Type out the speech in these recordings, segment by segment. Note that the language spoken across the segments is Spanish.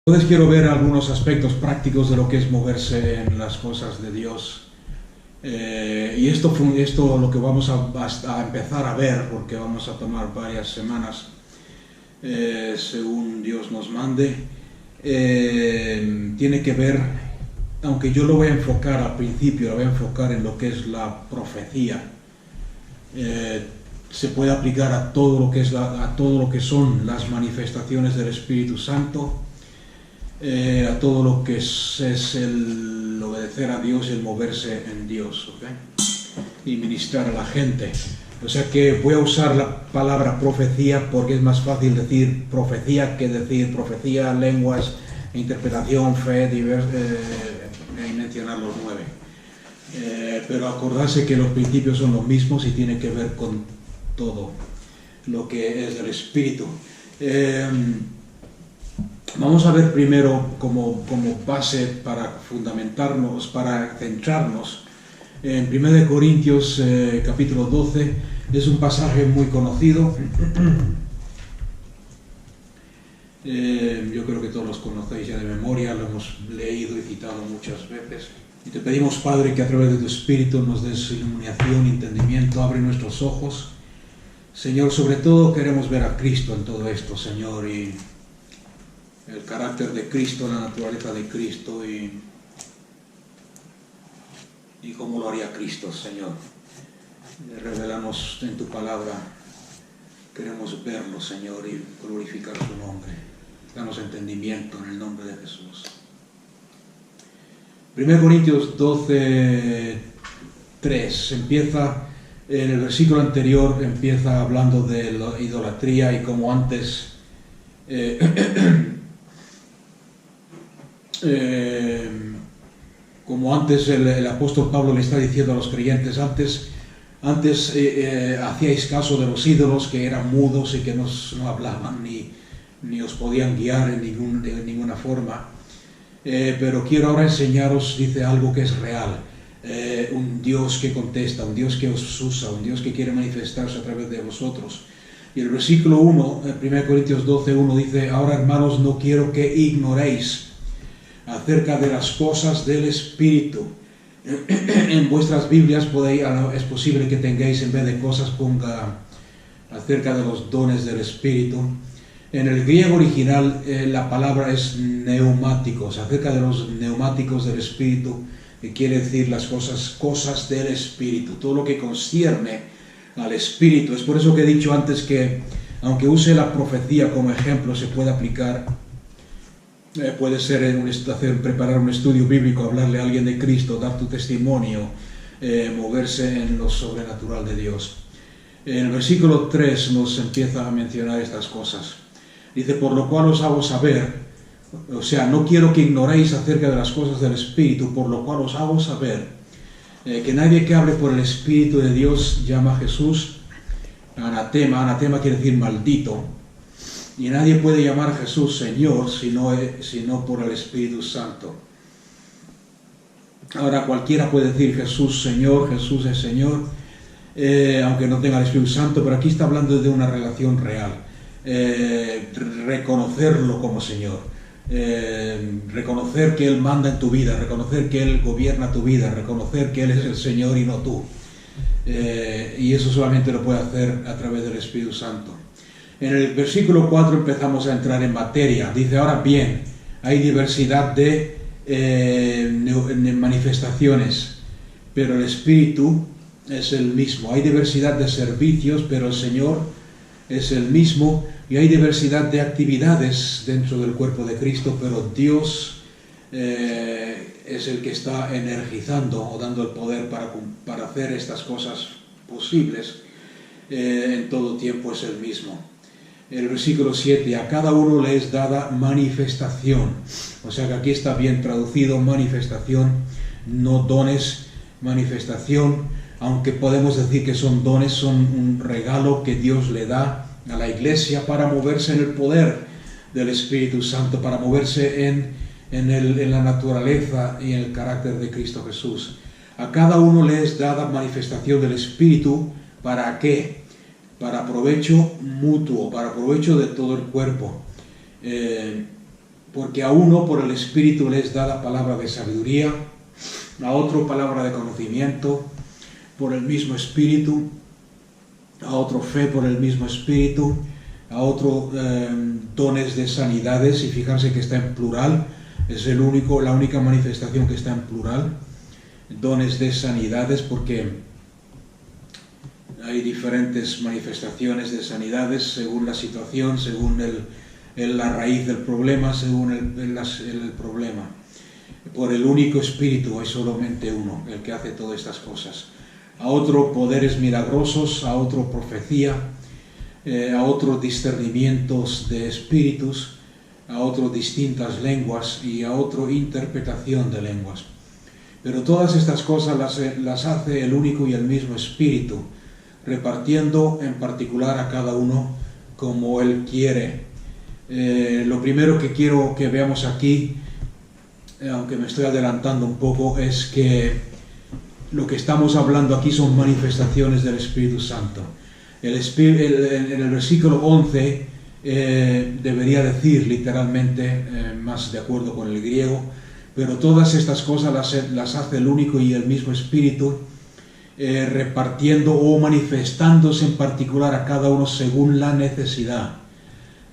Entonces quiero ver algunos aspectos prácticos de lo que es moverse en las cosas de Dios. Y esto lo que vamos a empezar a ver, porque vamos a tomar varias semanas, según Dios nos mande, tiene que ver, aunque yo lo voy a enfocar al principio, lo voy a enfocar en lo que es la profecía. Se puede aplicar a todo lo que es a todo lo que son las manifestaciones del Espíritu Santo, a todo lo que es el obedecer a Dios y el moverse en Dios, ¿okay? Y ministrar a la gente. O sea que voy a usar la palabra profecía porque es más fácil decir profecía que decir profecía, lenguas, interpretación, fe, y mencionar los 9. Pero acordarse que los principios son los mismos y tiene que ver con todo lo que es del Espíritu. Vamos a ver primero como base para fundamentarnos, para centrarnos en 1 Corintios capítulo 12. Es un pasaje muy conocido. Yo creo que todos los conocéis ya de memoria, lo hemos leído y citado muchas veces. Y te pedimos, Padre, que a través de tu Espíritu nos des iluminación, entendimiento, abre nuestros ojos. Señor, sobre todo queremos ver a Cristo en todo esto, Señor, y el carácter de Cristo, la naturaleza de Cristo y cómo lo haría Cristo, Señor. Revélanos en tu palabra. Queremos verlo, Señor, y glorificar su nombre. Danos entendimiento en el nombre de Jesús. 1 Corintios 12, 3. Empieza, en el versículo anterior, empieza hablando de la idolatría y como antes el apóstol Pablo le está diciendo a los creyentes, antes hacíais caso de los ídolos que eran mudos y que no hablaban ni os podían guiar de ninguna forma, pero quiero ahora enseñaros, dice, algo que es real, un Dios que contesta, un Dios que os usa, un Dios que quiere manifestarse a través de vosotros. Y el versículo 1, 1 Corintios 12, 1 dice, ahora hermanos, no quiero que ignoréis acerca de las cosas del Espíritu. En vuestras Biblias es posible que tengáis, en vez de cosas, ponga acerca de los dones del Espíritu. En el griego original la palabra es neumáticos, acerca de los neumáticos del Espíritu, que quiere decir las cosas del Espíritu, todo lo que concierne al Espíritu. Es por eso que he dicho antes que, aunque use la profecía como ejemplo, se puede aplicar. Puede ser preparar un estudio bíblico, hablarle a alguien de Cristo, dar tu testimonio, moverse en lo sobrenatural de Dios. En el versículo 3 nos empieza a mencionar estas cosas. Dice, por lo cual os hago saber, o sea, no quiero que ignoréis acerca de las cosas del Espíritu, por lo cual os hago saber que nadie que hable por el Espíritu de Dios llama a Jesús anatema. Anatema quiere decir maldito. Y nadie puede llamar a Jesús Señor sino por el Espíritu Santo. Ahora cualquiera puede decir Jesús Señor, Jesús es Señor, aunque no tenga el Espíritu Santo, pero aquí está hablando de una relación real. Reconocerlo como Señor, reconocer que Él manda en tu vida, reconocer que Él gobierna tu vida, reconocer que Él es el Señor y no tú. Y eso solamente lo puede hacer a través del Espíritu Santo. En el versículo 4 empezamos a entrar en materia. Dice, ahora bien, hay diversidad de manifestaciones, pero el Espíritu es el mismo. Hay diversidad de servicios, pero el Señor es el mismo. Y hay diversidad de actividades dentro del cuerpo de Cristo, pero Dios es el que está energizando o dando el poder para hacer estas cosas posibles. En todo tiempo es el mismo. El versículo 7, a cada uno le es dada manifestación. O sea que aquí está bien traducido, manifestación, no dones, manifestación. Aunque podemos decir que son dones, son un regalo que Dios le da a la iglesia para moverse en el poder del Espíritu Santo, para moverse en la naturaleza y en el carácter de Cristo Jesús. A cada uno le es dada manifestación del Espíritu. ¿Para qué? Para provecho mutuo, para provecho de todo el cuerpo. porque a uno por el Espíritu le es dada palabra de sabiduría, a otro palabra de conocimiento por el mismo Espíritu, a otro fe por el mismo Espíritu, a otro dones de sanidades, y fijarse que está en plural, es la única manifestación que está en plural, dones de sanidades, porque hay diferentes manifestaciones de sanidades según la situación, según la raíz del problema, según el problema. Por el único Espíritu hay solamente uno, el que hace todas estas cosas. A otro poderes milagrosos, a otro profecía, a otro discernimientos de espíritus, a otro distintas lenguas y a otro interpretación de lenguas. Pero todas estas cosas las hace el único y el mismo Espíritu, repartiendo en particular a cada uno como Él quiere. Lo primero que quiero que veamos aquí, aunque me estoy adelantando un poco, es que lo que estamos hablando aquí son manifestaciones del Espíritu Santo. En el versículo 11 debería decir literalmente, más de acuerdo con el griego, pero todas estas cosas las hace el único y el mismo Espíritu, repartiendo o manifestándose en particular a cada uno según la necesidad.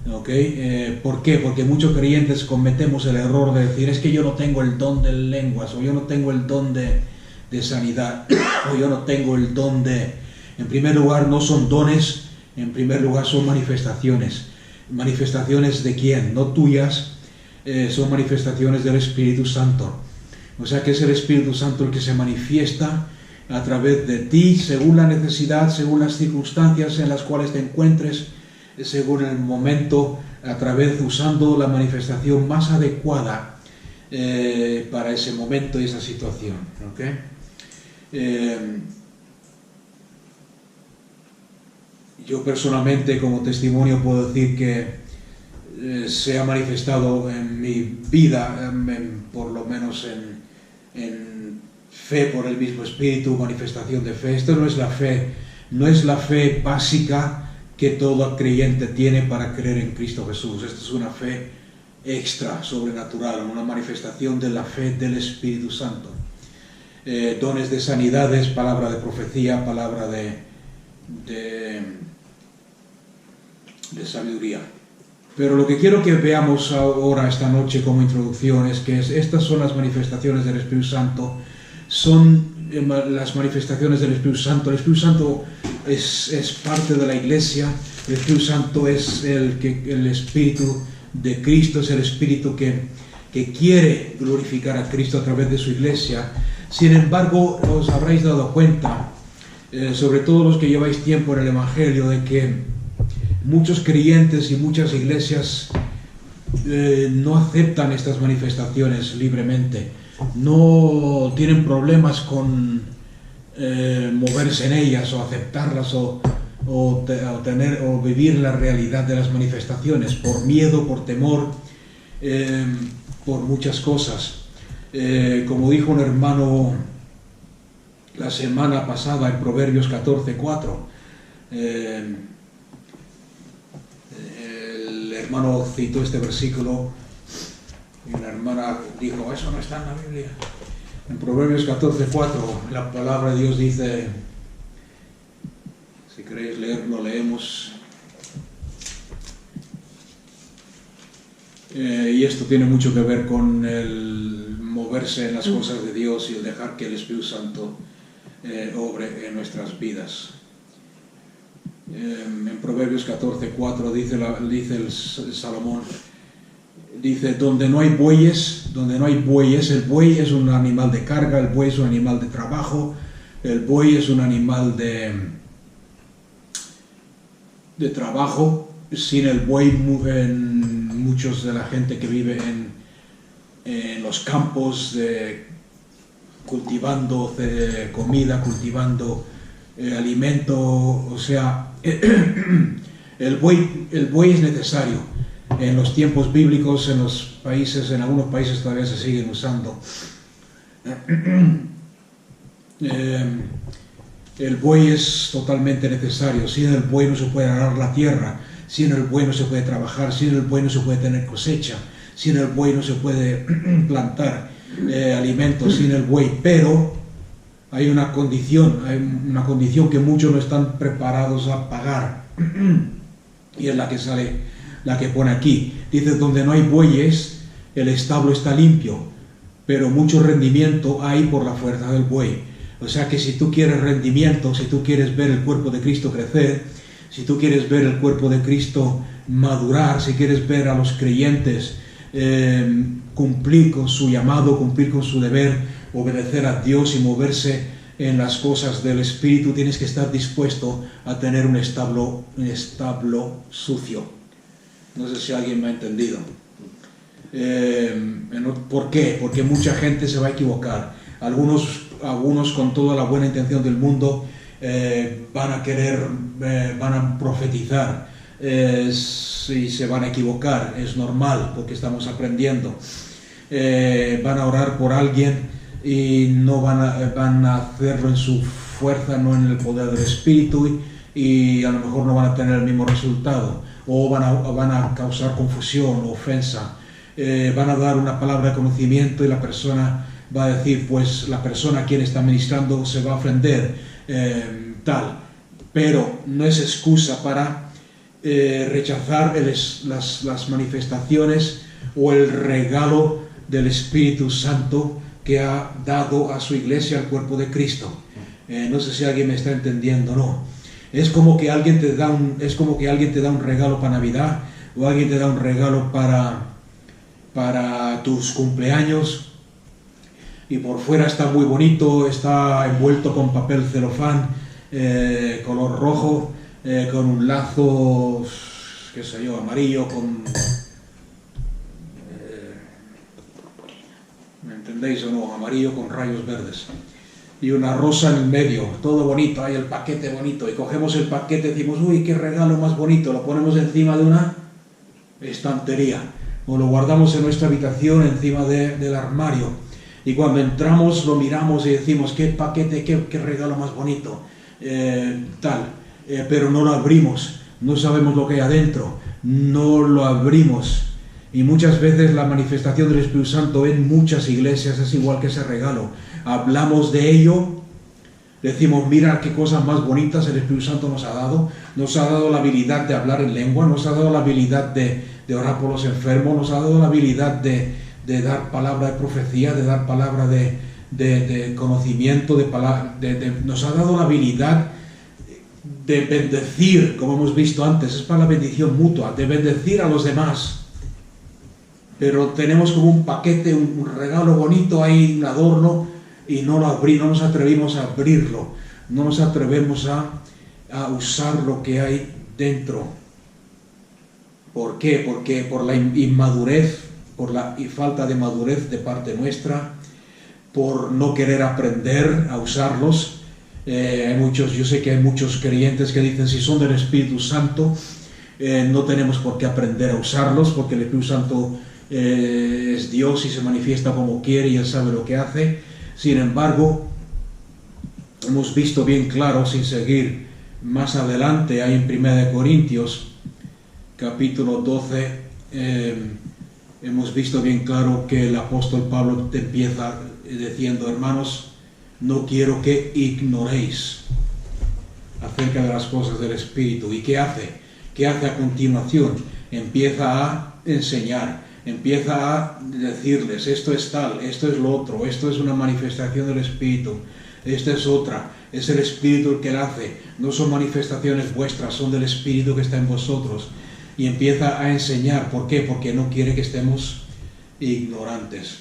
¿Okay? ¿Por qué? Porque muchos creyentes cometemos el error de decir, es que yo no tengo el don de lenguas, o yo no tengo el don de sanidad, o yo no tengo el don de... En primer lugar, no son dones, en primer lugar son manifestaciones. ¿Manifestaciones de quién? No tuyas, son manifestaciones del Espíritu Santo. O sea que es el Espíritu Santo el que se manifiesta a través de ti, según la necesidad, según las circunstancias en las cuales te encuentres, según el momento, a través, usando la manifestación más adecuada para ese momento y esa situación. ¿Okay? Yo personalmente, como testimonio, puedo decir que se ha manifestado en mi vida, por lo menos en fe por el mismo Espíritu, manifestación de fe. Esto no es la fe básica que todo creyente tiene para creer en Cristo Jesús. Esto es una fe extra, sobrenatural, una manifestación de la fe del Espíritu Santo. Dones de sanidades, palabra de profecía, palabra de sabiduría. Pero lo que quiero que veamos ahora, esta noche, como introducción, es que estas son las manifestaciones del Espíritu Santo, son las manifestaciones del Espíritu Santo. El Espíritu Santo es parte de la Iglesia. El Espíritu Santo es el Espíritu de Cristo, es el Espíritu que quiere glorificar a Cristo a través de su Iglesia. Sin embargo, os habréis dado cuenta, sobre todo los que lleváis tiempo en el Evangelio, de que muchos creyentes y muchas iglesias no aceptan estas manifestaciones libremente, no tienen problemas con moverse en ellas o aceptarlas o vivir la realidad de las manifestaciones por miedo, por temor, por muchas cosas. Como dijo un hermano la semana pasada en Proverbios 14:4, el hermano citó este versículo y una hermana dijo, eso no está en la Biblia. En Proverbios 14:4 la palabra de Dios dice, si queréis leerlo, leemos. Y esto tiene mucho que ver con el moverse en las cosas de Dios y el dejar que el Espíritu Santo obre en nuestras vidas. En Proverbios 14:4 dice el Salomón, dice, donde no hay bueyes, el buey es un animal de carga, el buey es un animal de trabajo, el buey es un animal de trabajo. Sin el buey, muchos de la gente que vive en los campos, cultivando comida, cultivando alimento, o sea, el buey es necesario. En los tiempos bíblicos, en algunos países todavía se siguen usando. El buey es totalmente necesario. Sin el buey no se puede arar la tierra. Sin el buey no se puede trabajar, sin el buey no se puede tener cosecha, sin el buey no se puede plantar alimentos sin el buey, pero hay una condición que muchos no están preparados a pagar, y es la que pone aquí. Dice, donde no hay bueyes, el establo está limpio, pero mucho rendimiento hay por la fuerza del buey. O sea que si tú quieres rendimiento, si tú quieres ver el cuerpo de Cristo crecer, si tú quieres ver el cuerpo de Cristo madurar, si quieres ver a los creyentes cumplir con su llamado, cumplir con su deber, obedecer a Dios y moverse en las cosas del Espíritu, tienes que estar dispuesto a tener un establo sucio. No sé si alguien me ha entendido. ¿Por qué? Porque mucha gente se va a equivocar. Algunos con toda la buena intención del mundo van a profetizar, y se van a equivocar. Es normal, porque estamos aprendiendo. Van a orar por alguien y no van a hacerlo en su fuerza, no en el poder del Espíritu, y a lo mejor no van a tener el mismo resultado, o van a causar confusión o ofensa. Van a dar una palabra de conocimiento y la persona va a decir, pues la persona a quien está ministrando se va a ofender, pero no es excusa para rechazar las manifestaciones o el regalo del Espíritu Santo que ha dado a su iglesia, al cuerpo de Cristo. No sé si alguien me está entendiendo o no. Es como que alguien te da un regalo para Navidad, o alguien te da un regalo para tus cumpleaños, y por fuera está muy bonito, está envuelto con papel celofán, color rojo, con un lazo, qué sé yo, amarillo, ¿me entendéis o no? Amarillo con rayos verdes. Y una rosa en el medio, todo bonito, hay el paquete bonito, y cogemos el paquete y decimos, uy, qué regalo más bonito, lo ponemos encima de una estantería, o lo guardamos en nuestra habitación encima del armario, y cuando entramos lo miramos y decimos, qué paquete, qué regalo más bonito, pero no lo abrimos, no sabemos lo que hay adentro, no lo abrimos. Y muchas veces la manifestación del Espíritu Santo en muchas iglesias es igual que ese regalo. Hablamos de ello, decimos, mira qué cosas más bonitas el Espíritu Santo nos ha dado la habilidad de hablar en lengua, nos ha dado la habilidad de orar por los enfermos, nos ha dado la habilidad de dar palabra de profecía, de dar palabra de conocimiento, nos ha dado la habilidad de bendecir, como hemos visto antes, es para la bendición mutua, de bendecir a los demás. Pero tenemos como un paquete, un regalo bonito ahí, un adorno, y no nos atrevimos a abrirlo, no nos atrevemos a usar lo que hay dentro. ¿Por qué? Porque por la inmadurez, por la falta de madurez de parte nuestra, por no querer aprender a usarlos. Yo sé que hay muchos creyentes que dicen, si son del Espíritu Santo, no tenemos por qué aprender a usarlos, porque el Espíritu Santo es Dios y se manifiesta como quiere y Él sabe lo que hace. Sin embargo, hemos visto bien claro, sin seguir más adelante, ahí en 1 Corintios capítulo 12, hemos visto bien claro que el apóstol Pablo empieza diciendo, hermanos, no quiero que ignoréis acerca de las cosas del Espíritu. ¿Y qué hace? ¿Qué hace a continuación? Empieza a enseñar. Empieza a decirles, esto es tal, esto es lo otro, esto es una manifestación del Espíritu, esta es otra, es el Espíritu el que la hace, no son manifestaciones vuestras, son del Espíritu que está en vosotros. Y empieza a enseñar. ¿Por qué? Porque no quiere que estemos ignorantes.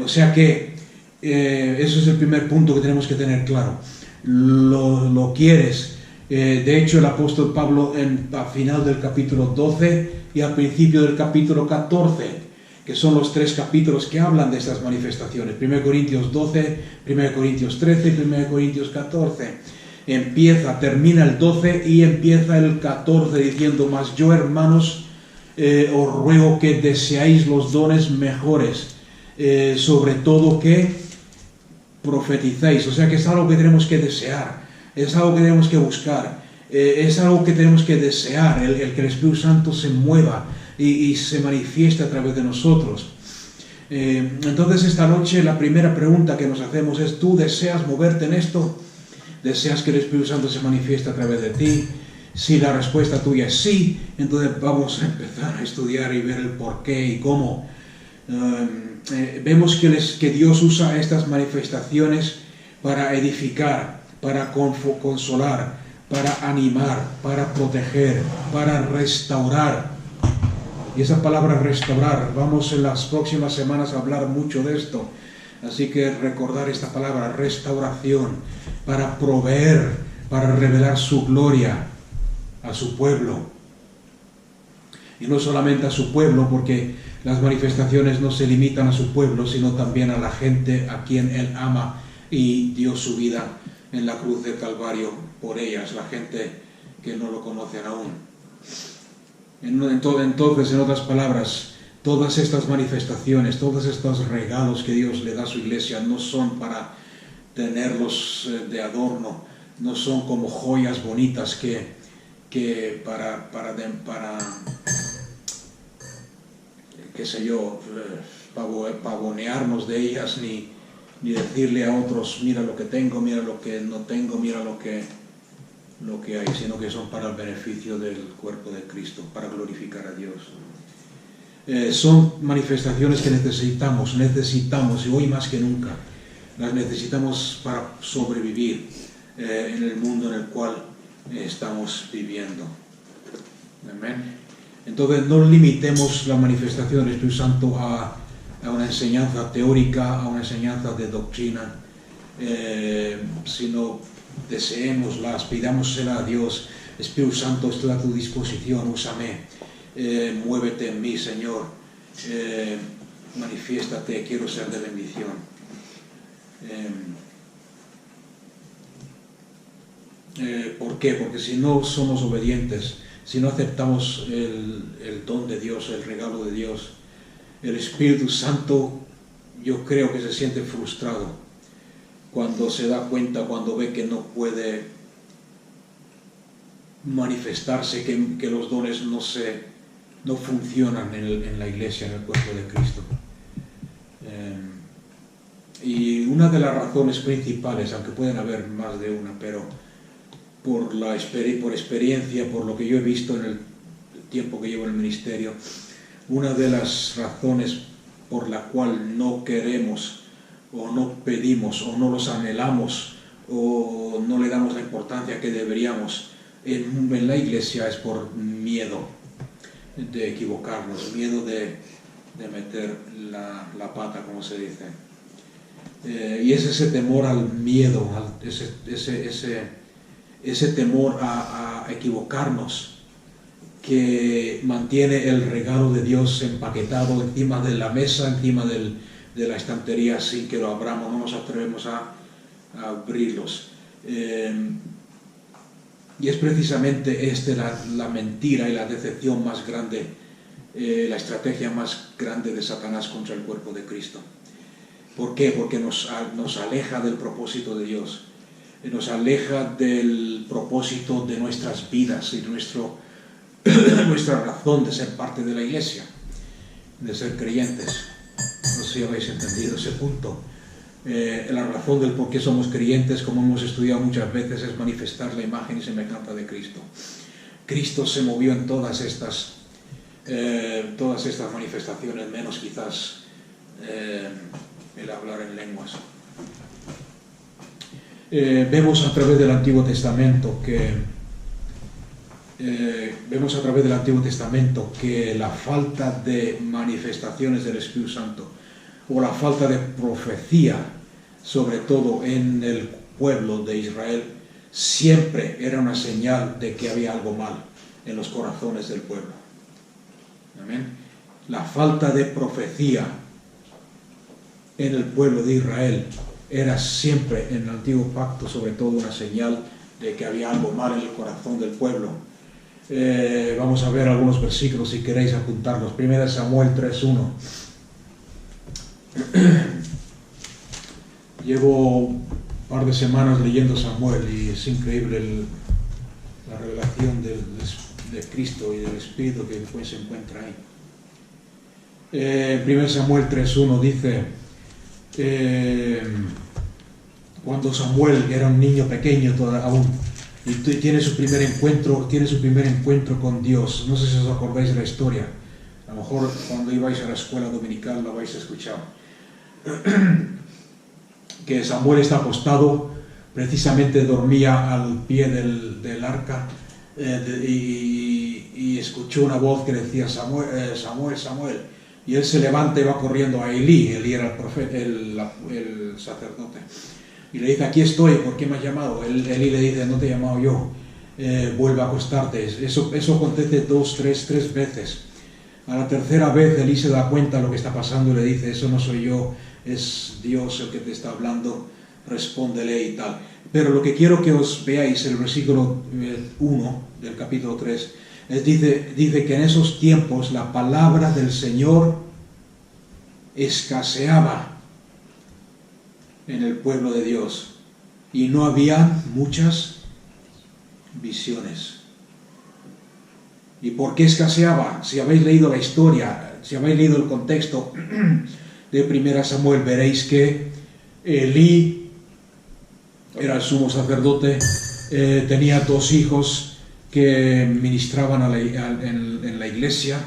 O sea que eso es el primer punto que tenemos que tener claro. Lo quieres. De hecho, el apóstol Pablo al final del capítulo 12 y al principio del capítulo 14, que son los 3 capítulos que hablan de estas manifestaciones, 1 Corintios 12, 1 Corintios 13 y 1 Corintios 14, termina el 12 y empieza el 14 diciendo, mas yo, hermanos, os ruego que deseáis los dones mejores, sobre todo que profeticéis. O sea que es algo que tenemos que desear, es algo que tenemos que buscar, es algo que tenemos que desear, el que el Espíritu Santo se mueva, y se manifieste a través de nosotros. Entonces esta noche la primera pregunta que nos hacemos es: ¿tú deseas moverte en esto? ¿Deseas que el Espíritu Santo se manifieste a través de ti? Si la respuesta tuya es sí, entonces vamos a empezar a estudiar y ver el por qué y cómo. Vemos que Dios usa estas manifestaciones para edificar, para consolar, para animar, para proteger, para restaurar. Y esa palabra restaurar, vamos en las próximas semanas a hablar mucho de esto. Así que recordar esta palabra, restauración, para proveer, para revelar su gloria a su pueblo. Y no solamente a su pueblo, porque las manifestaciones no se limitan a su pueblo, sino también a la gente a quien Él ama y dio su vida en la cruz del Calvario por ellas, la gente que no lo conocen aún. Entonces, en otras palabras, todas estas manifestaciones, todos estos regalos que Dios le da a su iglesia no son para tenerlos de adorno, no son como joyas bonitas que para qué sé yo, pavonearnos de ellas, ni decirle a otros: mira lo que tengo, mira lo que no tengo, mira lo que hay, sino que son para el beneficio del cuerpo de Cristo, para glorificar a Dios. Son manifestaciones que necesitamos, y hoy más que nunca las necesitamos para sobrevivir en el mundo en el cual estamos viviendo. Amén. Entonces no limitemos la manifestación del Espíritu Santo a una enseñanza teórica, a una enseñanza de doctrina, sino deseémoslas, pidámosela a Dios. Espíritu Santo, estoy a tu disposición, úsame, muévete en mí, Señor, manifiéstate, quiero ser de bendición. ¿Por qué? Porque si no somos obedientes, si no aceptamos el don de Dios, el regalo de Dios, el Espíritu Santo, yo creo que se siente frustrado cuando se da cuenta, cuando ve que no puede manifestarse, que los dones no funcionan en la iglesia, en el cuerpo de Cristo. Y una de las razones principales, aunque pueden haber más de una, pero por experiencia, por lo que yo he visto en el tiempo que llevo en el ministerio, una de las razones por la cual no queremos o no pedimos o no los anhelamos o no le damos la importancia que deberíamos en la iglesia es por miedo de equivocarnos, miedo de meter la pata, como se dice. Y es ese temor al miedo, ese temor a equivocarnos, que mantiene el regalo de Dios empaquetado encima de la mesa, encima de la estantería, sin que lo abramos, no nos atrevemos a abrirlos. Y es precisamente la mentira y la decepción más grande, la estrategia más grande de Satanás contra el cuerpo de Cristo. ¿Por qué? Porque nos aleja del propósito de Dios, nos aleja del propósito de nuestras vidas y nuestra razón de ser parte de la iglesia, de ser creyentes. No sé si habéis entendido ese punto. La razón del por qué somos creyentes, como hemos estudiado muchas veces, es manifestar la imagen y semejanza de Cristo. Cristo se movió en todas estas manifestaciones, menos quizás el hablar en lenguas. Vemos a través del Antiguo Testamento que la falta de manifestaciones del Espíritu Santo, o la falta de profecía, sobre todo en el pueblo de Israel, siempre era una señal de que había algo mal en los corazones del pueblo. Amén. La falta de profecía en el pueblo de Israel era siempre, en el antiguo pacto, sobre todo una señal de que había algo mal en el corazón del pueblo. Vamos a ver algunos versículos si queréis apuntarlos. 1 Samuel 3:1. Llevo un par de semanas leyendo Samuel y es increíble la revelación de Cristo y del Espíritu que pues se encuentra ahí. 1 Samuel 3:1 dice, cuando Samuel era un niño pequeño aún, y tiene su primer encuentro con Dios. No sé si os acordáis de la historia. A lo mejor cuando ibais a la escuela dominical lo habéis escuchado. Que Samuel está acostado, precisamente dormía al pie del arca, y escuchó una voz que decía, Samuel, Samuel, Samuel. Y él se levanta y va corriendo a Elí. Elí era el profeta, el sacerdote. Y le dice, aquí estoy, ¿por qué me has llamado? Elí le dice, no te he llamado yo, vuelve a acostarte. Eso acontece tres veces. A la tercera vez Elí se da cuenta de lo que está pasando y le dice, eso no soy yo, es Dios el que te está hablando, respóndele y tal. Pero lo que quiero que os veáis, el versículo 1 del capítulo 3, dice que en esos tiempos la palabra del Señor escaseaba en el pueblo de Dios y no había muchas visiones. ¿Y por qué escaseaba? Si habéis leído la historia, si habéis leído el contexto de 1 Samuel, veréis que Elí era el sumo sacerdote, tenía 2 hijos que ministraban en la iglesia,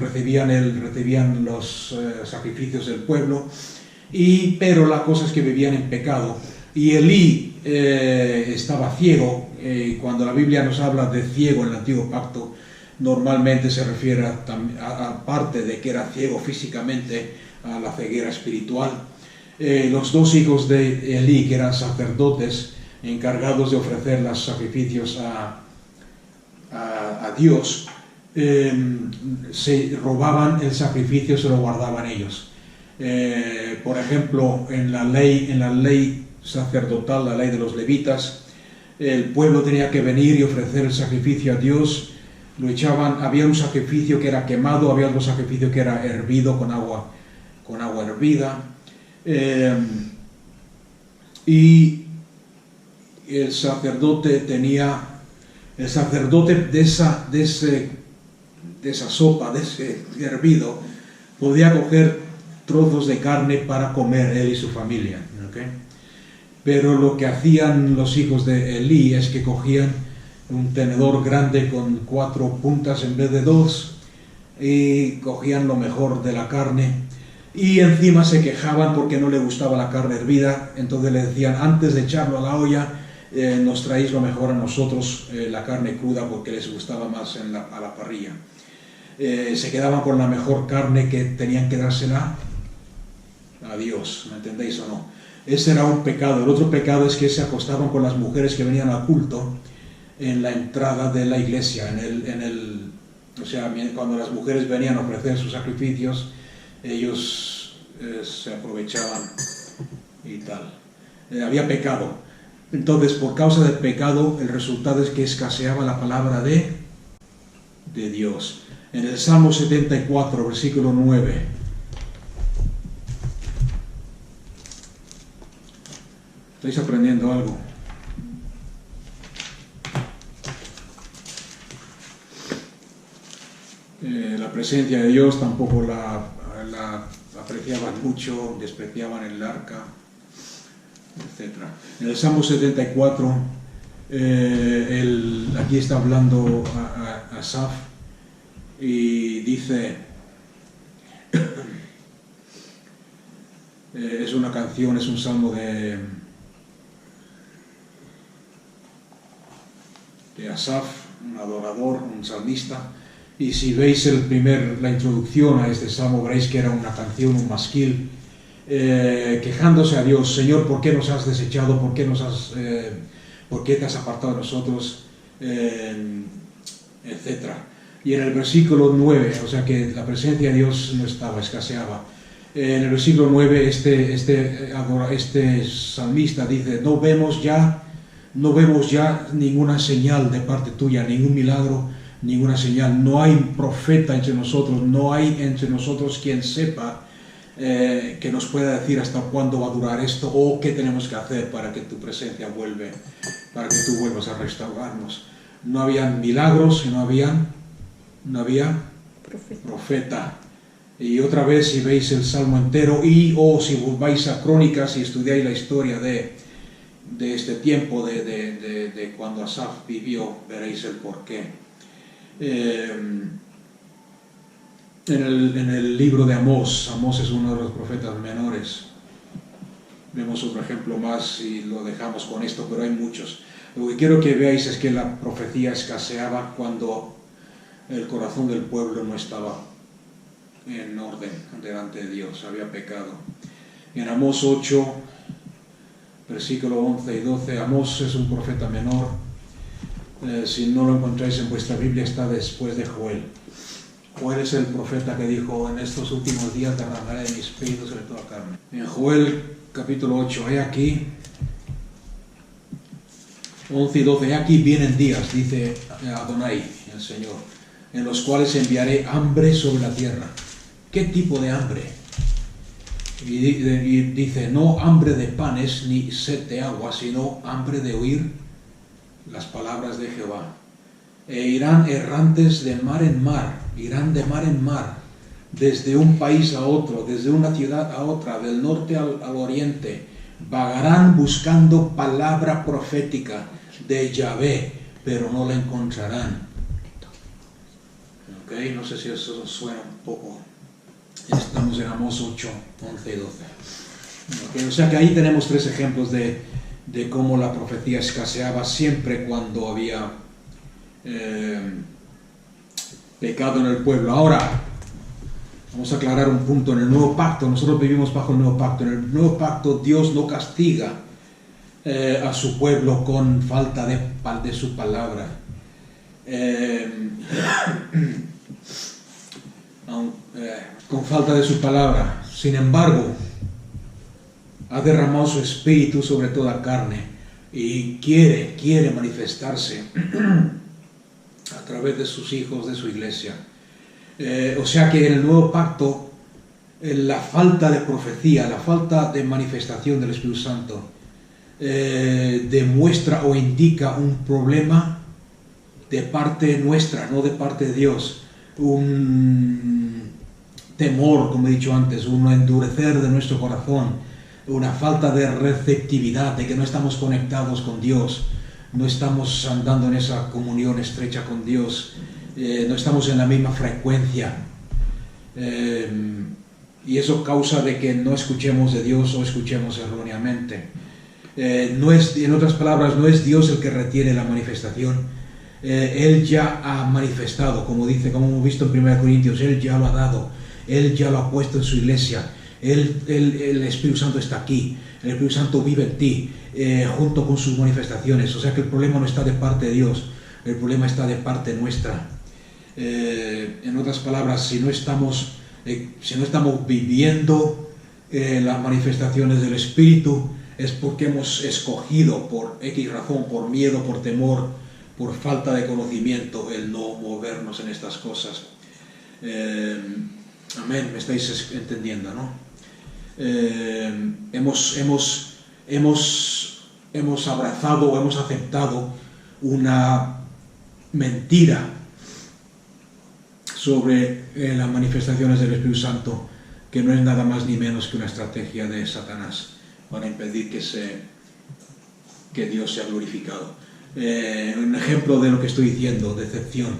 recibían los sacrificios del pueblo, pero la cosa es que vivían en pecado. Y Elí estaba ciego. Cuando la Biblia nos habla de ciego en el Antiguo Pacto, normalmente se refiere aparte de que era ciego físicamente, a la ceguera espiritual. Los 2 hijos de Elí, que eran sacerdotes encargados de ofrecer los sacrificios a Dios, se robaban el sacrificio, se lo guardaban ellos. Por ejemplo, en la ley sacerdotal, la ley de los levitas, el pueblo tenía que venir y ofrecer el sacrificio a Dios. Lo echaban, había un sacrificio que era quemado, había otro sacrificio que era hervido con agua hervida, y el sacerdote de esa sopa, de ese hervido, podía coger trozos de carne para comer él y su familia, ¿okay? Pero lo que hacían los hijos de Elí es que cogían un tenedor grande con 4 puntas en vez de 2 y cogían lo mejor de la carne y encima se quejaban porque no le gustaba la carne hervida. Entonces le decían, antes de echarlo a la olla, nos traéis lo mejor a nosotros, la carne cruda, porque les gustaba más a la parrilla. Se quedaban con la mejor carne, que tenían que dársela a Dios, ¿me entendéis o no? Ese era un pecado. El otro pecado es que se acostaban con las mujeres que venían al culto en la entrada de la iglesia, o sea, cuando las mujeres venían a ofrecer sus sacrificios, ellos se aprovechaban y tal. Había pecado. Entonces, por causa del pecado, el resultado es que escaseaba la palabra de Dios. En el Salmo 74, versículo 9, ¿estáis aprendiendo algo? La presencia de Dios tampoco la apreciaban mucho, despreciaban el arca, etc. En el Salmo 74, aquí está hablando a Asaf y dice, es una canción, es un salmo de Asaf, un adorador, un salmista. Y si veis la introducción a este salmo, veréis que era una canción, un masquil, quejándose a Dios: Señor, ¿por qué nos has desechado? ¿Por qué te has apartado de nosotros? Etcétera. Y en el versículo 9, o sea que la presencia de Dios no estaba, escaseaba. En el versículo 9, este salmista dice: no vemos ya ninguna señal de parte tuya, ningún milagro, ninguna señal. No hay profeta entre nosotros, no hay entre nosotros quien sepa que nos pueda decir hasta cuándo va a durar esto o qué tenemos que hacer para que tu presencia para que tú vuelvas a restaurarnos. no habían milagros y no había Profeta. profeta. Y otra vez, si veis el Salmo entero o si vais a Crónicas y estudiáis la historia de este tiempo, de cuando Asaf vivió, veréis el porqué. En el libro de Amós es uno de los profetas menores. Vemos otro ejemplo más y lo dejamos con esto, pero hay muchos. Lo que quiero que veáis es que la profecía escaseaba cuando el corazón del pueblo no estaba en orden delante de Dios, había pecado. En Amós 8, versículo 11 y 12, Amós es un profeta menor. Si no lo encontráis en vuestra Biblia, está después de Joel. Joel es el profeta que dijo: en estos últimos días derramaré mi espíritu sobre toda carne. En Joel capítulo 8, he aquí, 11 y 12, he aquí vienen días, dice Adonai, el Señor, en los cuales enviaré hambre sobre la tierra. ¿Qué tipo de hambre? Y dice, no hambre de panes ni sed de agua, sino hambre de oír las palabras de Jehová. E irán errantes de mar en mar, irán de mar en mar, desde un país a otro, desde una ciudad a otra, del norte al oriente, vagarán buscando palabra profética de Yahvé, pero no la encontrarán. Ok, no sé si eso suena un poco. Estamos en Amós 8, 11 y 12. Okay, o sea que ahí tenemos tres ejemplos de cómo la profecía escaseaba siempre cuando había pecado en el pueblo. Ahora, vamos a aclarar un punto. En el nuevo pacto, nosotros vivimos bajo el nuevo pacto. En el nuevo pacto Dios no castiga a su pueblo con falta de su palabra. Con falta de su palabra. Sin embargo, ha derramado su espíritu sobre toda carne y quiere manifestarse a través de sus hijos, de su iglesia. O sea que en el nuevo pacto, la falta de profecía, la falta de manifestación del Espíritu Santo demuestra o indica un problema de parte nuestra, no de parte de Dios. Un temor, como he dicho antes, un endurecer de nuestro corazón, una falta de receptividad, de que no estamos conectados con Dios, no estamos andando en esa comunión estrecha con Dios, no estamos en la misma frecuencia, y eso causa de que no escuchemos de Dios o escuchemos erróneamente. En otras palabras, no es Dios el que retiene la manifestación. Él ya ha manifestado, como hemos visto en 1 Corintios, Él ya lo ha dado, Él ya lo ha puesto en su iglesia. El Espíritu Santo está aquí, el Espíritu Santo vive en ti, junto con sus manifestaciones. O sea que el problema no está de parte de Dios, el problema está de parte nuestra. En otras palabras, si no estamos viviendo las manifestaciones del Espíritu, es porque hemos escogido por X razón, por miedo, por temor, por falta de conocimiento, el no movernos en estas cosas. Amén, me estáis entendiendo, ¿no? Hemos abrazado o hemos aceptado una mentira sobre las manifestaciones del Espíritu Santo, que no es nada más ni menos que una estrategia de Satanás para impedir que Dios sea glorificado. Un ejemplo de lo que estoy diciendo: decepción,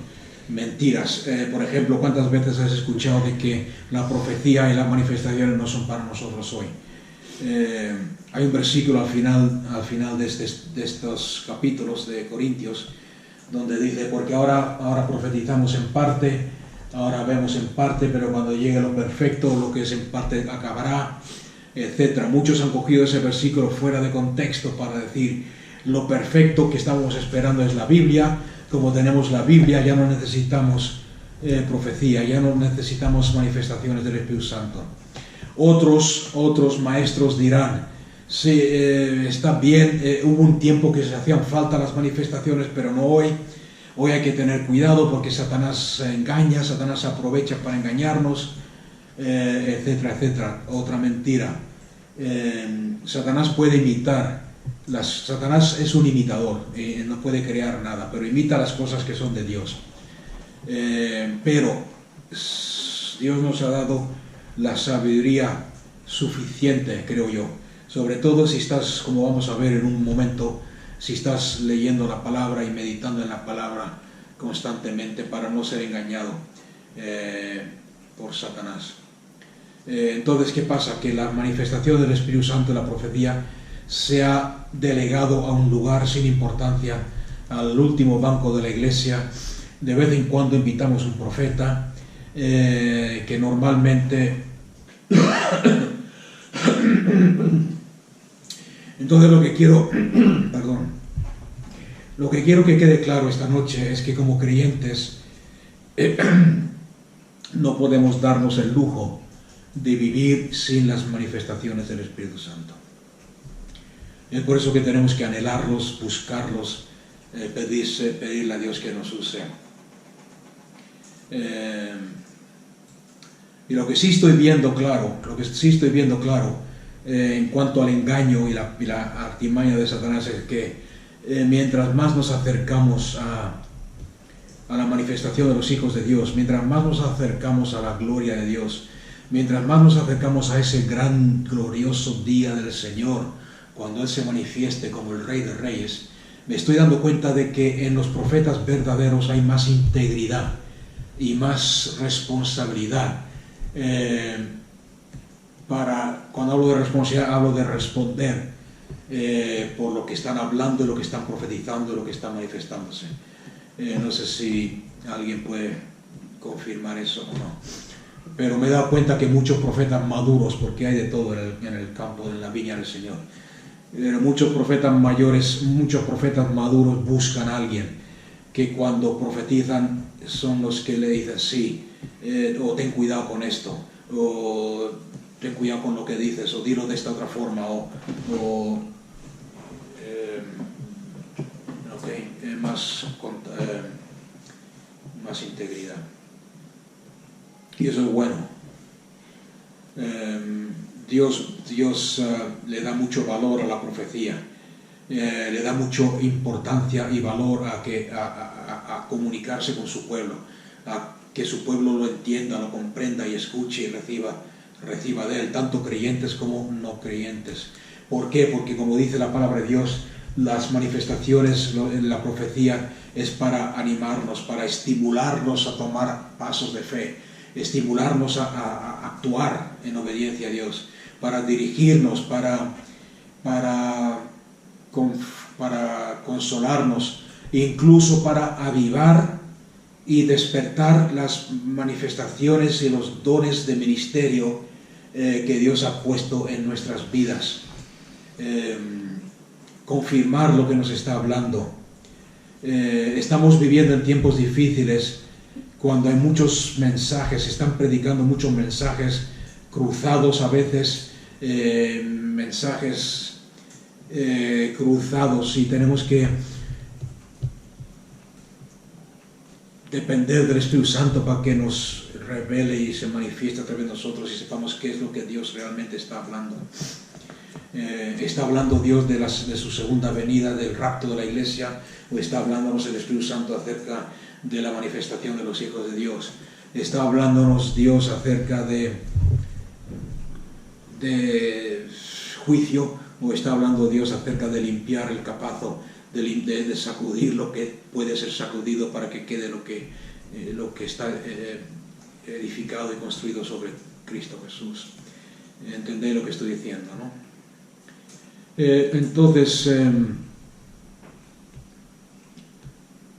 mentiras. Por ejemplo, ¿cuántas veces has escuchado de que la profecía y las manifestaciones no son para nosotros hoy? Hay un versículo al final de estos capítulos de Corintios donde dice: porque ahora profetizamos en parte, ahora vemos en parte, pero cuando llegue lo perfecto, lo que es en parte acabará, etc. Muchos han cogido ese versículo fuera de contexto para decir: lo perfecto que estamos esperando es la Biblia. Como tenemos la Biblia, ya no necesitamos profecía, ya no necesitamos manifestaciones del Espíritu Santo. Otros maestros dirán: sí, está bien, hubo un tiempo que se hacían falta las manifestaciones, pero no hoy. Hoy hay que tener cuidado porque Satanás engaña, Satanás aprovecha para engañarnos, etcétera, etcétera. Otra mentira. Satanás puede imitar Satanás es un imitador, no puede crear nada, pero imita las cosas que son de Dios. Pero Dios nos ha dado la sabiduría suficiente, creo yo, sobre todo si estás, como vamos a ver en un momento, si estás leyendo la palabra y meditando en la palabra constantemente para no ser engañado por Satanás. Entonces, ¿qué pasa? Que la manifestación del Espíritu Santo, la profecía, se ha delegado a un lugar sin importancia, al último banco de la iglesia. De vez en cuando invitamos un profeta que normalmente... Entonces lo que quiero que quede claro esta noche es que como creyentes no podemos darnos el lujo de vivir sin las manifestaciones del Espíritu Santo. Es por eso que tenemos que anhelarlos, buscarlos, pedirle a Dios que nos use. Y lo que sí estoy viendo claro, en cuanto al engaño y la artimaña de Satanás es que mientras más nos acercamos a la manifestación de los hijos de Dios, mientras más nos acercamos a la gloria de Dios, mientras más nos acercamos a ese gran glorioso día del Señor, cuando Él se manifieste como el Rey de Reyes, me estoy dando cuenta de que en los profetas verdaderos hay más integridad y más responsabilidad. Cuando hablo de responsabilidad, hablo de responder por lo que están hablando, lo que están profetizando, lo que está manifestándose. No sé si alguien puede confirmar eso o no, pero me he dado cuenta que muchos profetas maduros, porque hay de todo en el campo, en la viña del Señor, pero muchos profetas mayores, muchos profetas maduros buscan a alguien que cuando profetizan son los que le dicen sí, o ten cuidado con esto, o ten cuidado con lo que dices, o dilo de esta otra forma, más integridad. Y eso es bueno. Dios le da mucho valor a la profecía, le da mucha importancia y valor a comunicarse con su pueblo, a que su pueblo lo entienda, lo comprenda y escuche y reciba de él, tanto creyentes como no creyentes. ¿Por qué? Porque como dice la palabra de Dios, las manifestaciones en la profecía es para animarnos, para estimularnos a tomar pasos de fe, estimularnos a actuar en obediencia a Dios, para dirigirnos, para consolarnos, incluso para avivar y despertar las manifestaciones y los dones de ministerio que Dios ha puesto en nuestras vidas. Confirmar lo que nos está hablando. Estamos viviendo en tiempos difíciles cuando hay muchos mensajes, se están predicando muchos mensajes cruzados a veces, mensajes cruzados, y tenemos que depender del Espíritu Santo para que nos revele y se manifieste a través de nosotros y sepamos qué es lo que Dios realmente está hablando. ¿Está hablando Dios de su segunda venida, del rapto de la iglesia, o está hablándonos el Espíritu Santo acerca de la manifestación de los hijos de Dios? ¿Está hablándonos Dios acerca de juicio, o está hablando Dios acerca de limpiar el capazo, de sacudir lo que puede ser sacudido para que quede lo que está edificado y construido sobre Cristo Jesús? ¿Entendéis lo que estoy diciendo, no? Entonces,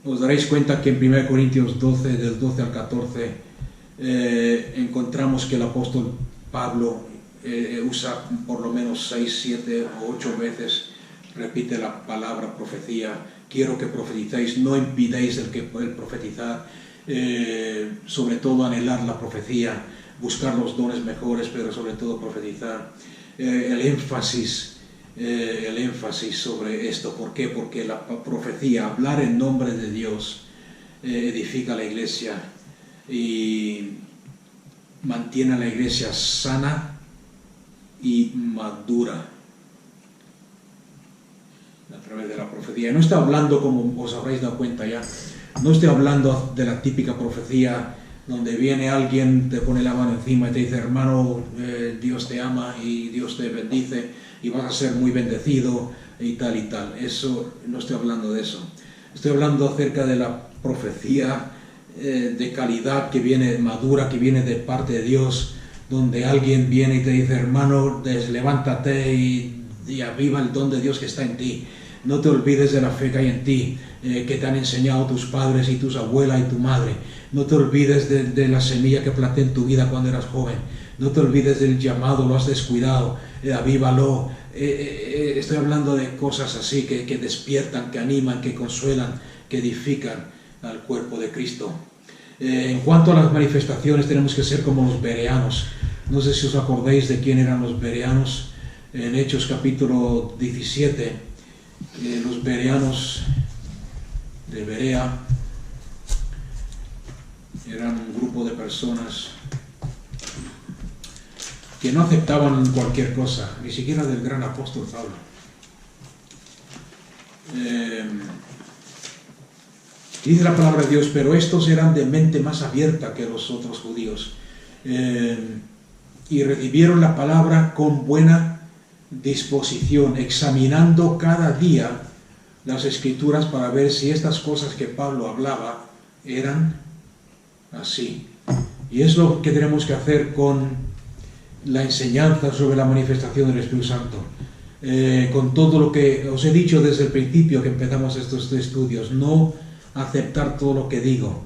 os daréis cuenta que en 1 Corintios 12, del 12 al 14, encontramos que el apóstol Pablo usa por lo menos 6, 7 o 8 veces, repite la palabra profecía. Quiero que profeticéis, no impidéis el profetizar, sobre todo anhelar la profecía, buscar los dones mejores, pero sobre todo profetizar. El énfasis sobre esto. ¿Por qué? Porque la profecía, hablar en nombre de Dios, edifica la iglesia y mantiene a la iglesia sana y madura. a través de la profecía. No estoy hablando, como os habréis dado cuenta ya, no estoy hablando de la típica profecía donde viene alguien, te pone la mano encima y te dice, hermano, Dios te ama y Dios te bendice y vas a ser muy bendecido y tal y tal. Eso, no estoy hablando de eso. Estoy hablando acerca de la profecía de calidad que viene madura, que viene de parte de Dios, donde alguien viene y te dice, hermano, levántate y aviva el don de Dios que está en ti. No te olvides de la fe que hay en ti, que te han enseñado tus padres y tus abuelas y tu madre. No te olvides de la semilla que planté en tu vida cuando eras joven. No te olvides del llamado, lo has descuidado, avívalo. Estoy hablando de cosas así que despiertan, que animan, que consuelan, que edifican al cuerpo de Cristo. En cuanto a las manifestaciones, tenemos que ser como los bereanos. No sé si os acordáis de quién eran los bereanos. En Hechos capítulo 17, los bereanos de Berea eran un grupo de personas que no aceptaban cualquier cosa, ni siquiera del gran apóstol Pablo. Dice la palabra de Dios, pero estos eran de mente más abierta que los otros judíos, y recibieron la palabra con buena disposición, examinando cada día las escrituras para ver si estas cosas que Pablo hablaba eran así. Y es lo que tenemos que hacer con la enseñanza sobre la manifestación del Espíritu Santo. Con todo lo que os he dicho desde el principio que empezamos estos estudios, no aceptar todo lo que digo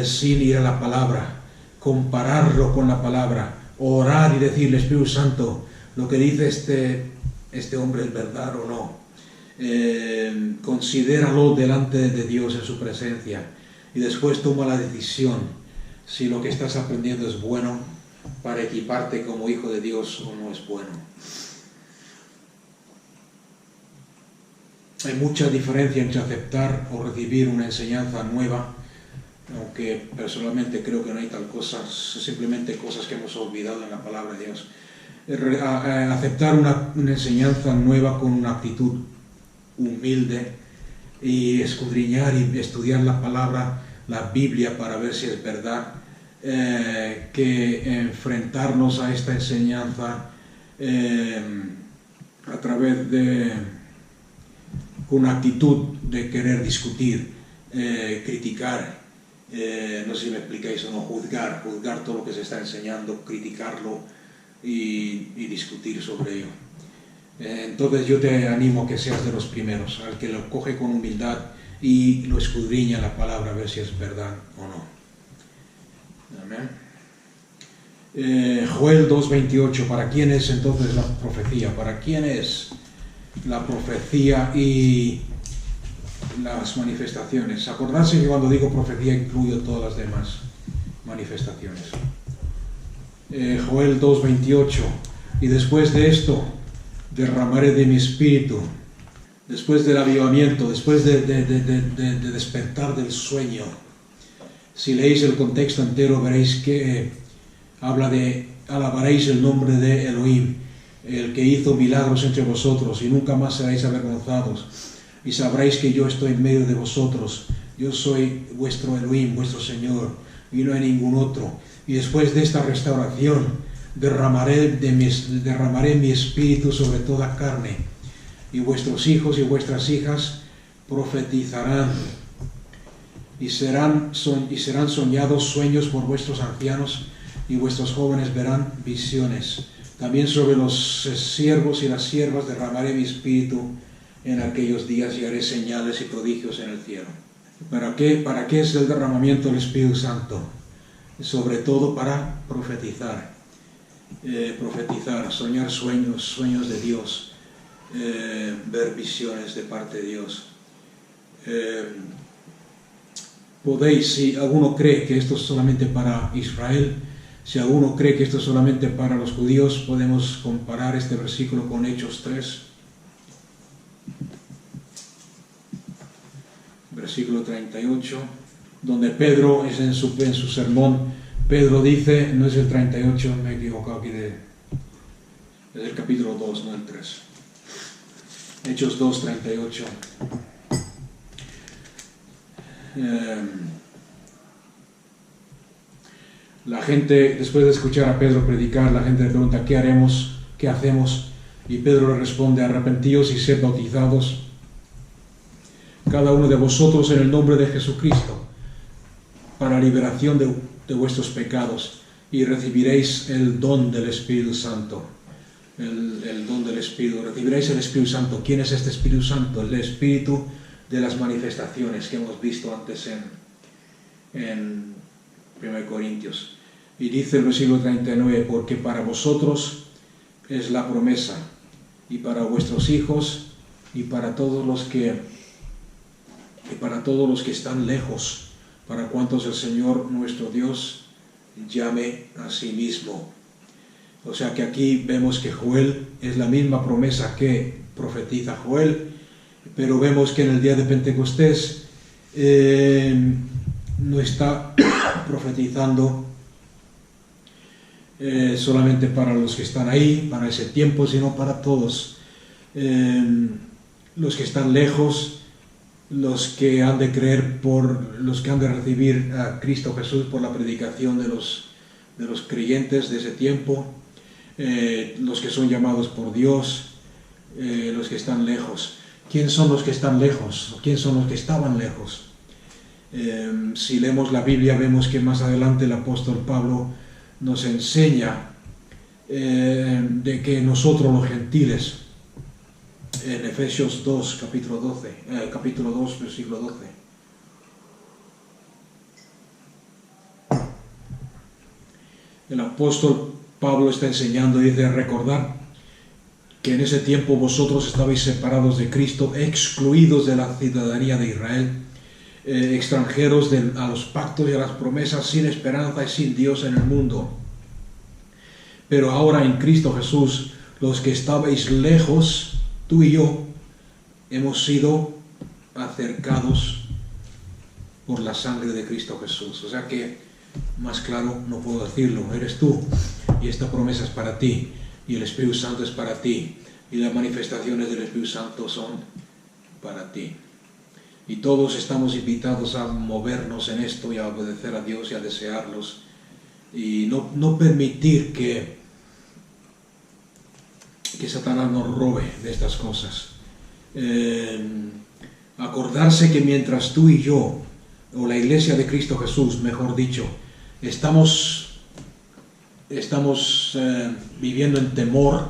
sin ir a la palabra, compararlo con la palabra, orar y decirle, Espíritu Santo, lo que dice este hombre es verdad o no. Considéralo delante de Dios en su presencia y después toma la decisión si lo que estás aprendiendo es bueno para equiparte como hijo de Dios o no es bueno. Hay mucha diferencia entre aceptar o recibir una enseñanza nueva, aunque personalmente creo que no hay tal cosa, simplemente cosas que hemos olvidado en la palabra de Dios. Aceptar una enseñanza nueva con una actitud humilde y escudriñar y estudiar la palabra, la Biblia, para ver si es verdad, que enfrentarnos a esta enseñanza a través de una actitud de querer discutir, criticar, no sé si me explicáis o no, juzgar todo lo que se está enseñando, criticarlo y discutir sobre ello. Entonces yo te animo a que seas de los primeros, al que lo coge con humildad y lo escudriña la palabra a ver si es verdad o no. Amén. Joel 2:28, ¿para quién es entonces la profecía? ¿Para quién es la profecía y las manifestaciones? Acordarse que cuando digo profecía incluyo todas las demás manifestaciones. Joel 2:28, y después de esto derramaré de mi espíritu, después del avivamiento, después de despertar del sueño. Si leéis el contexto entero veréis que habla de alabaréis el nombre de Elohim, el que hizo milagros entre vosotros, y nunca más seréis avergonzados, y sabréis que yo estoy en medio de vosotros. Yo soy vuestro Elohim, vuestro Señor, y no hay ningún otro. Y después de esta restauración derramaré mi espíritu sobre toda carne, y vuestros hijos y vuestras hijas profetizarán, y serán soñados sueños por vuestros ancianos, y vuestros jóvenes verán visiones. También sobre los siervos y las siervas derramaré mi espíritu en aquellos días, y haré señales y prodigios en el cielo. ¿Para qué es el derramamiento del Espíritu Santo? Sobre todo para profetizar, soñar sueños de Dios, ver visiones de parte de Dios. Si alguno cree que esto es solamente para Israel, si alguno cree que esto es solamente para los judíos, podemos comparar este versículo con Hechos 3, versículo 38, donde Pedro, en su sermón, Pedro dice, no es el 38, me he equivocado aquí, es el capítulo 2, no el 3. Hechos 2:38. La gente, después de escuchar a Pedro predicar, la gente le pregunta: ¿qué haremos? ¿Qué hacemos? Y Pedro le responde: arrepentíos y sed bautizados, cada uno de vosotros, en el nombre de Jesucristo, para liberación de vuestros pecados, y recibiréis el don del Espíritu Santo. El don del Espíritu, recibiréis el Espíritu Santo. ¿Quién es este Espíritu Santo? El Espíritu de las manifestaciones que hemos visto antes en 1 Corintios. Y dice el versículo 39: porque para vosotros es la promesa, y para vuestros hijos, y para todos los que están lejos, para cuantos el Señor nuestro Dios llame a sí mismo. O sea que aquí vemos que Joel es la misma promesa que profetiza Joel, pero vemos que en el día de Pentecostés no está profetizando solamente para los que están ahí, para ese tiempo, sino para todos. Los que están lejos, los que han de creer los que han de recibir a Cristo Jesús por la predicación de los creyentes de ese tiempo, los que son llamados por Dios, los que están lejos. ¿Quién son los que están lejos? ¿Quién son los que estaban lejos? Si leemos la Biblia, vemos que más adelante el apóstol Pablo nos enseña de que nosotros los gentiles, en Efesios 2, capítulo 2, versículo 12. El apóstol Pablo está enseñando y dice: recordad que en ese tiempo vosotros estabais separados de Cristo, excluidos de la ciudadanía de Israel, extranjeros a los pactos y a las promesas, sin esperanza y sin Dios en el mundo. Pero ahora en Cristo Jesús, los que estabais lejos, tú y yo, hemos sido acercados por la sangre de Cristo Jesús. O sea que más claro no puedo decirlo. Eres tú, y esta promesa es para ti, y el Espíritu Santo es para ti, y las manifestaciones del Espíritu Santo son para ti. Y todos estamos invitados a movernos en esto y a obedecer a Dios y a desearlos, y no permitir que Satanás nos robe de estas cosas. Acordarse que mientras tú y yo, o la iglesia de Cristo Jesús, mejor dicho, estamos viviendo en temor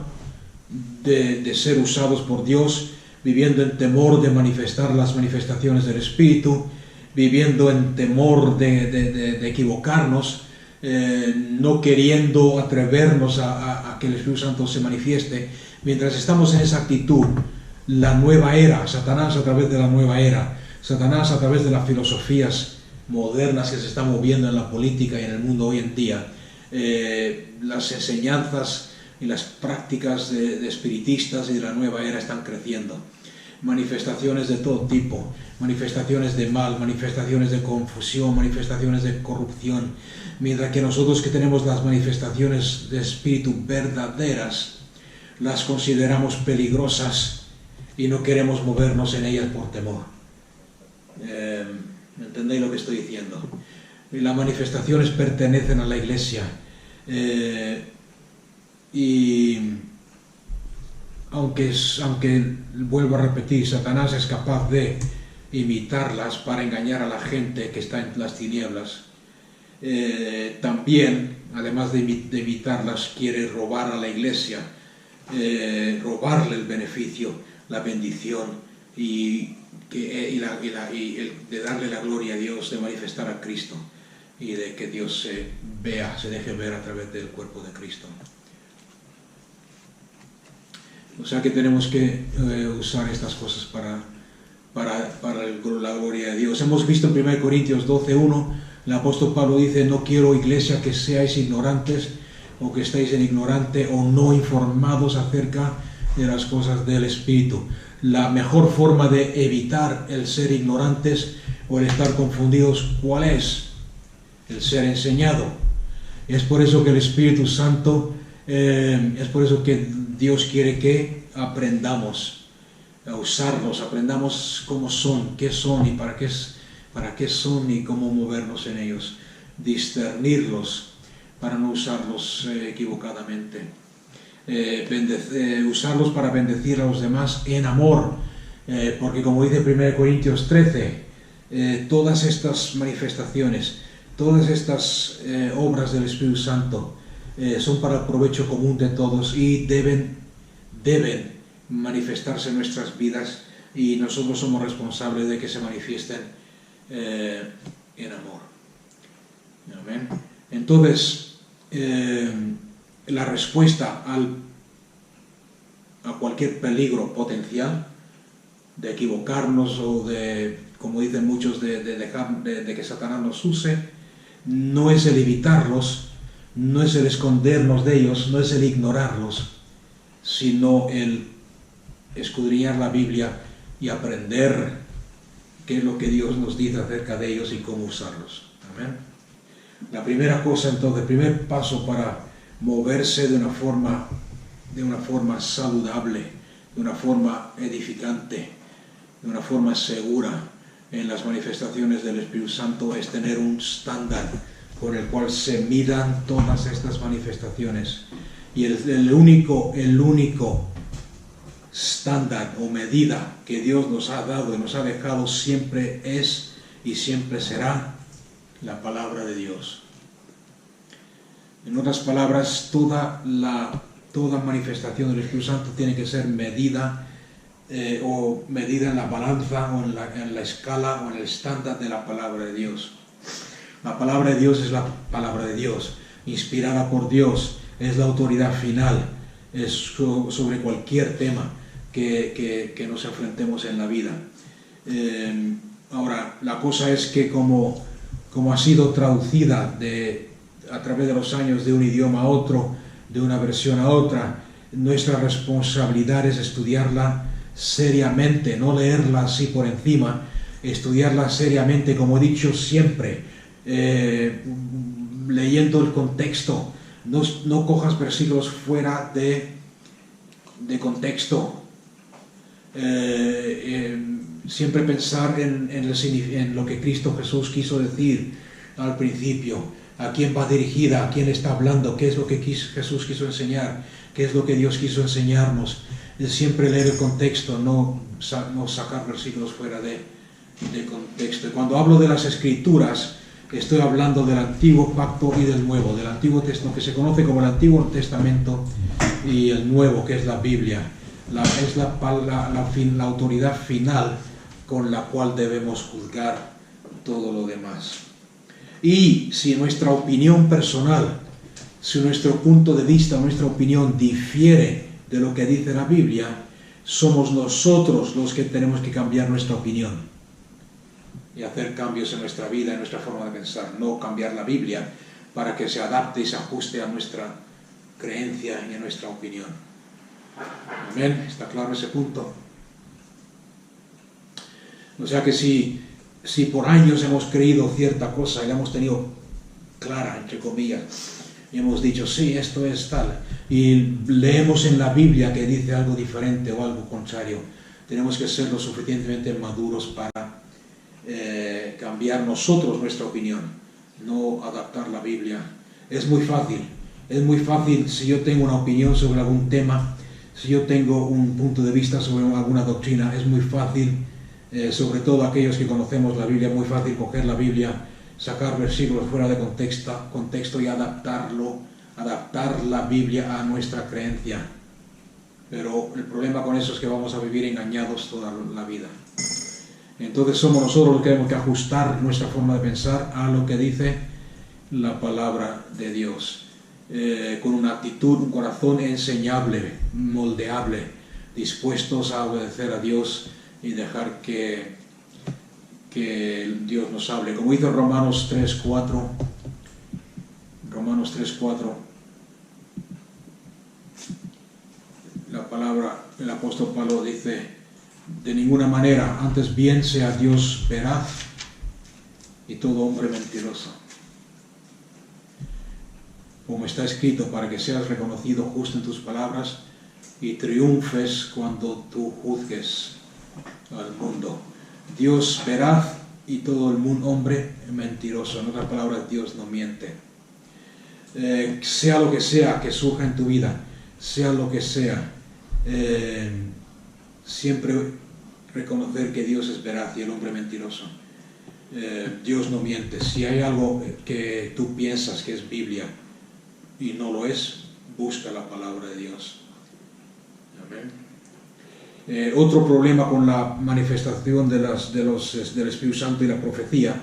de ser usados por Dios, viviendo en temor de manifestar las manifestaciones del Espíritu, viviendo en temor de equivocarnos, no queriendo atrevernos a que el Espíritu Santo se manifieste. Mientras estamos en esa actitud, la nueva era, Satanás a través de la nueva era, Satanás a través de las filosofías modernas que se están moviendo en la política y en el mundo hoy en día, las enseñanzas y las prácticas de espiritistas y de la nueva era están creciendo. Manifestaciones de todo tipo, manifestaciones de mal, manifestaciones de confusión, manifestaciones de corrupción, mientras que nosotros que tenemos las manifestaciones de espíritu verdaderas, las consideramos peligrosas y no queremos movernos en ellas por temor. ¿Entendéis lo que estoy diciendo? Y las manifestaciones pertenecen a la iglesia, y aunque vuelvo a repetir, Satanás es capaz de imitarlas para engañar a la gente que está en las tinieblas, también, además de imitarlas, quiere robar a la iglesia, robarle el beneficio, la bendición y de darle la gloria a Dios, de manifestar a Cristo y de que Dios se deje ver a través del cuerpo de Cristo. O sea que tenemos que usar estas cosas para la gloria de Dios. Hemos visto en 1 Corintios 12:1, el apóstol Pablo dice: no quiero, iglesia, que seáis ignorantes, o que estéis en ignorante o no informados acerca de las cosas del Espíritu. La mejor forma de evitar el ser ignorantes o el estar confundidos, ¿cuál es? El ser enseñado. Es por eso que el Espíritu Santo, es por eso que Dios quiere que aprendamos. a usarlos, aprendamos cómo son, qué son y para qué son y cómo movernos en ellos, discernirlos para no usarlos equivocadamente, usarlos para bendecir a los demás en amor, porque como dice 1 Corintios 13, todas estas manifestaciones, todas estas obras del Espíritu Santo son para el provecho común de todos y deben manifestarse en nuestras vidas, y nosotros somos responsables de que se manifiesten en amor. Amén. Entonces, la respuesta a cualquier peligro potencial de equivocarnos o de, como dicen muchos, de que Satanás nos use, no es el evitarlos, no es el escondernos de ellos, no es el ignorarlos, sino el escudriñar la Biblia y aprender qué es lo que Dios nos dice acerca de ellos y cómo usarlos. Amén. La primera cosa, entonces, el primer paso para moverse de una forma saludable, de una forma edificante, de una forma segura en las manifestaciones del Espíritu Santo, es tener un estándar por el cual se midan todas estas manifestaciones. Y el único estándar o medida que Dios nos ha dado y nos ha dejado siempre es y siempre será la palabra de Dios. En otras palabras, toda manifestación del Espíritu Santo tiene que ser medida en la balanza o en la escala o en el estándar de la palabra de Dios. La palabra de Dios es la palabra de Dios, inspirada por Dios, es la autoridad final, es sobre cualquier tema que nos enfrentemos en la vida. Ahora, la cosa es que como ha sido traducida a través de los años de un idioma a otro, de una versión a otra, nuestra responsabilidad es estudiarla seriamente, no leerla así por encima, estudiarla seriamente, como he dicho siempre, leyendo el contexto. No cojas versículos fuera de contexto. Siempre pensar en lo que Cristo Jesús quiso decir al principio, a quién va dirigida, a quién está hablando, qué es lo que Jesús quiso enseñar, qué es lo que Dios quiso enseñarnos. Siempre leer el contexto, no sacar versículos fuera de contexto. Y cuando hablo de las Escrituras, estoy hablando del Antiguo Pacto y del Nuevo, del Antiguo Testamento, que se conoce como el Antiguo Testamento, y el Nuevo, que es la Biblia. Es la autoridad final con la cual debemos juzgar todo lo demás. Y si nuestra opinión personal, si nuestro punto de vista, nuestra opinión difiere de lo que dice la Biblia, somos nosotros los que tenemos que cambiar nuestra opinión y hacer cambios en nuestra vida, en nuestra forma de pensar, no cambiar la Biblia para que se adapte y se ajuste a nuestra creencia y a nuestra opinión. Amén, ¿está claro ese punto? O sea que si por años hemos creído cierta cosa y la hemos tenido clara, entre comillas, y hemos dicho, sí, esto es tal, y leemos en la Biblia que dice algo diferente o algo contrario, tenemos que ser lo suficientemente maduros para cambiar nosotros nuestra opinión, no adaptar la Biblia. Es muy fácil si yo tengo una opinión sobre algún tema, si yo tengo un punto de vista sobre alguna doctrina, es muy fácil, sobre todo aquellos que conocemos la Biblia, muy fácil coger la Biblia, sacar versículos fuera de contexto y adaptar la Biblia a nuestra creencia. Pero el problema con eso es que vamos a vivir engañados toda la vida. Entonces somos nosotros los que tenemos que ajustar nuestra forma de pensar a lo que dice la palabra de Dios, con una actitud, un corazón enseñable, moldeable, dispuestos a obedecer a Dios y dejar que Dios nos hable. Como dice Romanos 3:4, la palabra, el apóstol Pablo dice, de ninguna manera, antes bien sea Dios veraz y todo hombre mentiroso. Como está escrito, para que seas reconocido justo en tus palabras y triunfes cuando tú juzgues. al mundo. Dios veraz y todo el mundo hombre mentiroso. En otras palabras, Dios no miente. Sea lo que sea que surja en tu vida, sea lo que sea, siempre reconocer que Dios es veraz y el hombre mentiroso. Dios no miente. Si hay algo que tú piensas que es Biblia y no lo es, busca la palabra de Dios. Amén. Otro problema con la manifestación del Espíritu Santo y la profecía,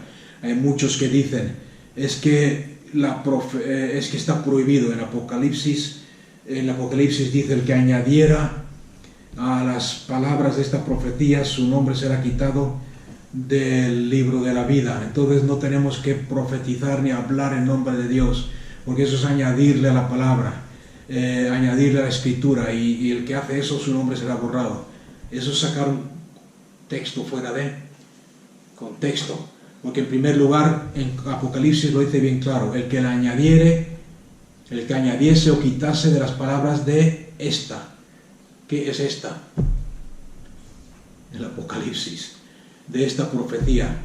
hay muchos que dicen es que está prohibido en Apocalipsis. En Apocalipsis dice: el que añadiera a las palabras de esta profecía, su nombre será quitado del libro de la vida. Entonces no tenemos que profetizar ni hablar en nombre de Dios, porque eso es añadirle a la palabra, añadirle a la escritura, y el que hace eso, su nombre será borrado. Eso es sacar un texto fuera de contexto, porque en primer lugar en Apocalipsis lo dice bien claro: el que añadiese o quitase de las palabras de esta. ¿Qué es esta? El Apocalipsis. De esta profecía,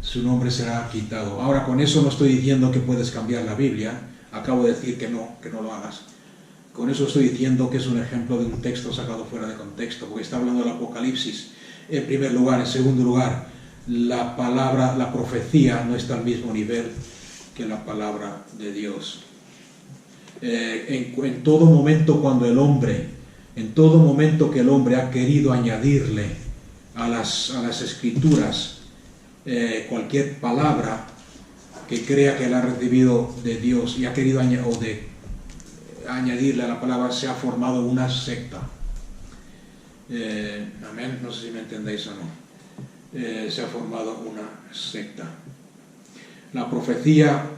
su nombre será quitado. Ahora, con eso no estoy diciendo que puedes cambiar la Biblia. Acabo de decir que no lo hagas. Con eso estoy diciendo que es un ejemplo de un texto sacado fuera de contexto, porque está hablando del Apocalipsis en primer lugar. En segundo lugar, la profecía no está al mismo nivel que la palabra de Dios. En todo momento que el hombre ha querido añadirle a las escrituras cualquier palabra que crea que la ha recibido de Dios y ha querido añadirle a la palabra, se ha formado una secta. Amén, no sé si me entendéis o no. Se ha formado una secta. La profecía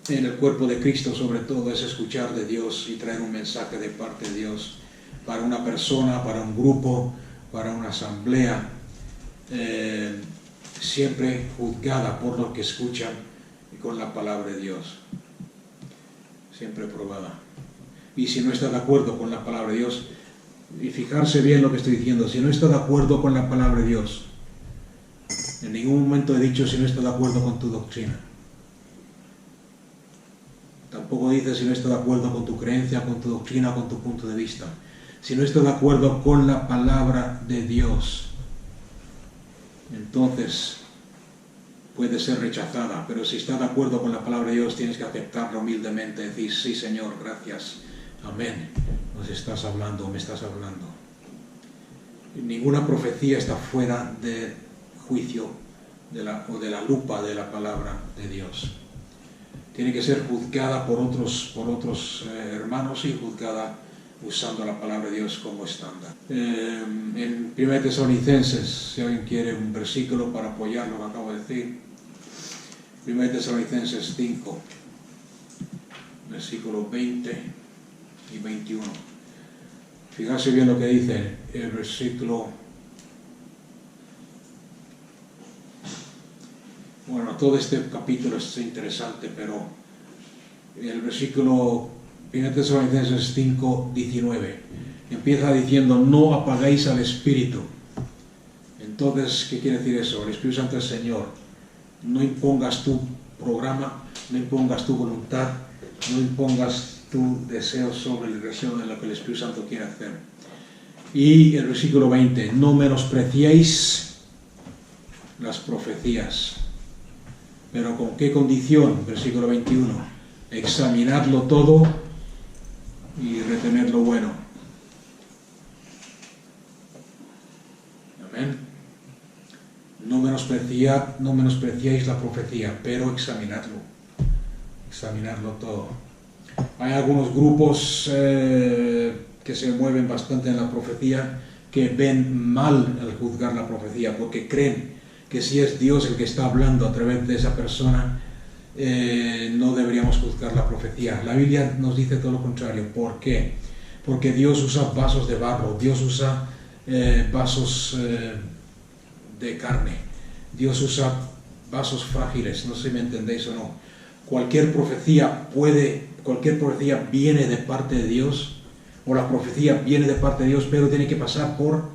en el cuerpo de Cristo, sobre todo, es escuchar de Dios y traer un mensaje de parte de Dios para una persona, para un grupo, para una asamblea, siempre juzgada por los que escuchan y con la palabra de Dios, siempre probada. Y si no está de acuerdo con la palabra de Dios, y fijarse bien lo que estoy diciendo, si no está de acuerdo con la palabra de Dios, en ningún momento he dicho si no está de acuerdo con tu doctrina. Tampoco dice si no está de acuerdo con tu creencia, con tu doctrina, con tu punto de vista. Si no está de acuerdo con la palabra de Dios, entonces puede ser rechazada. Pero si está de acuerdo con la palabra de Dios, tienes que aceptarla humildemente, decir: sí, Señor, gracias, amén, nos estás hablando, me estás hablando. Ninguna profecía está fuera del juicio o de la lupa de la palabra de Dios. Tiene que ser juzgada por otros hermanos y juzgada usando la palabra de Dios como estándar. En 1 Tesalonicenses, si alguien quiere un versículo para apoyar lo que acabo de decir, 1 Tesalonicenses 5, versículos 20 y 21. Fijarse bien lo que dice el versículo. Bueno, todo este capítulo es interesante, pero el versículo 1 Tesalonicenses 5, 19 empieza diciendo: no apagáis al Espíritu. Entonces, ¿qué quiere decir eso? El Espíritu Santo es Señor. No impongas tu programa, no impongas tu voluntad, no impongas tu deseo sobre el deseo de lo que el Espíritu Santo quiere hacer. Y el versículo 20: no menospreciéis las profecías. ¿Pero con qué condición? Versículo 21: examinadlo todo y retener lo bueno. Amén. No menospreciéis la profecía, pero examinadlo todo. Hay algunos grupos que se mueven bastante en la profecía, que ven mal al juzgar la profecía, porque creen que si es Dios el que está hablando a través de esa persona, no deberíamos juzgar la profecía. La Biblia nos dice todo lo contrario. ¿Por qué? Porque Dios usa vasos de barro, Dios usa vasos de carne, Dios usa vasos frágiles. No sé si me entendéis o no. Cualquier profecía viene de parte de Dios, o la profecía viene de parte de Dios, pero tiene que pasar por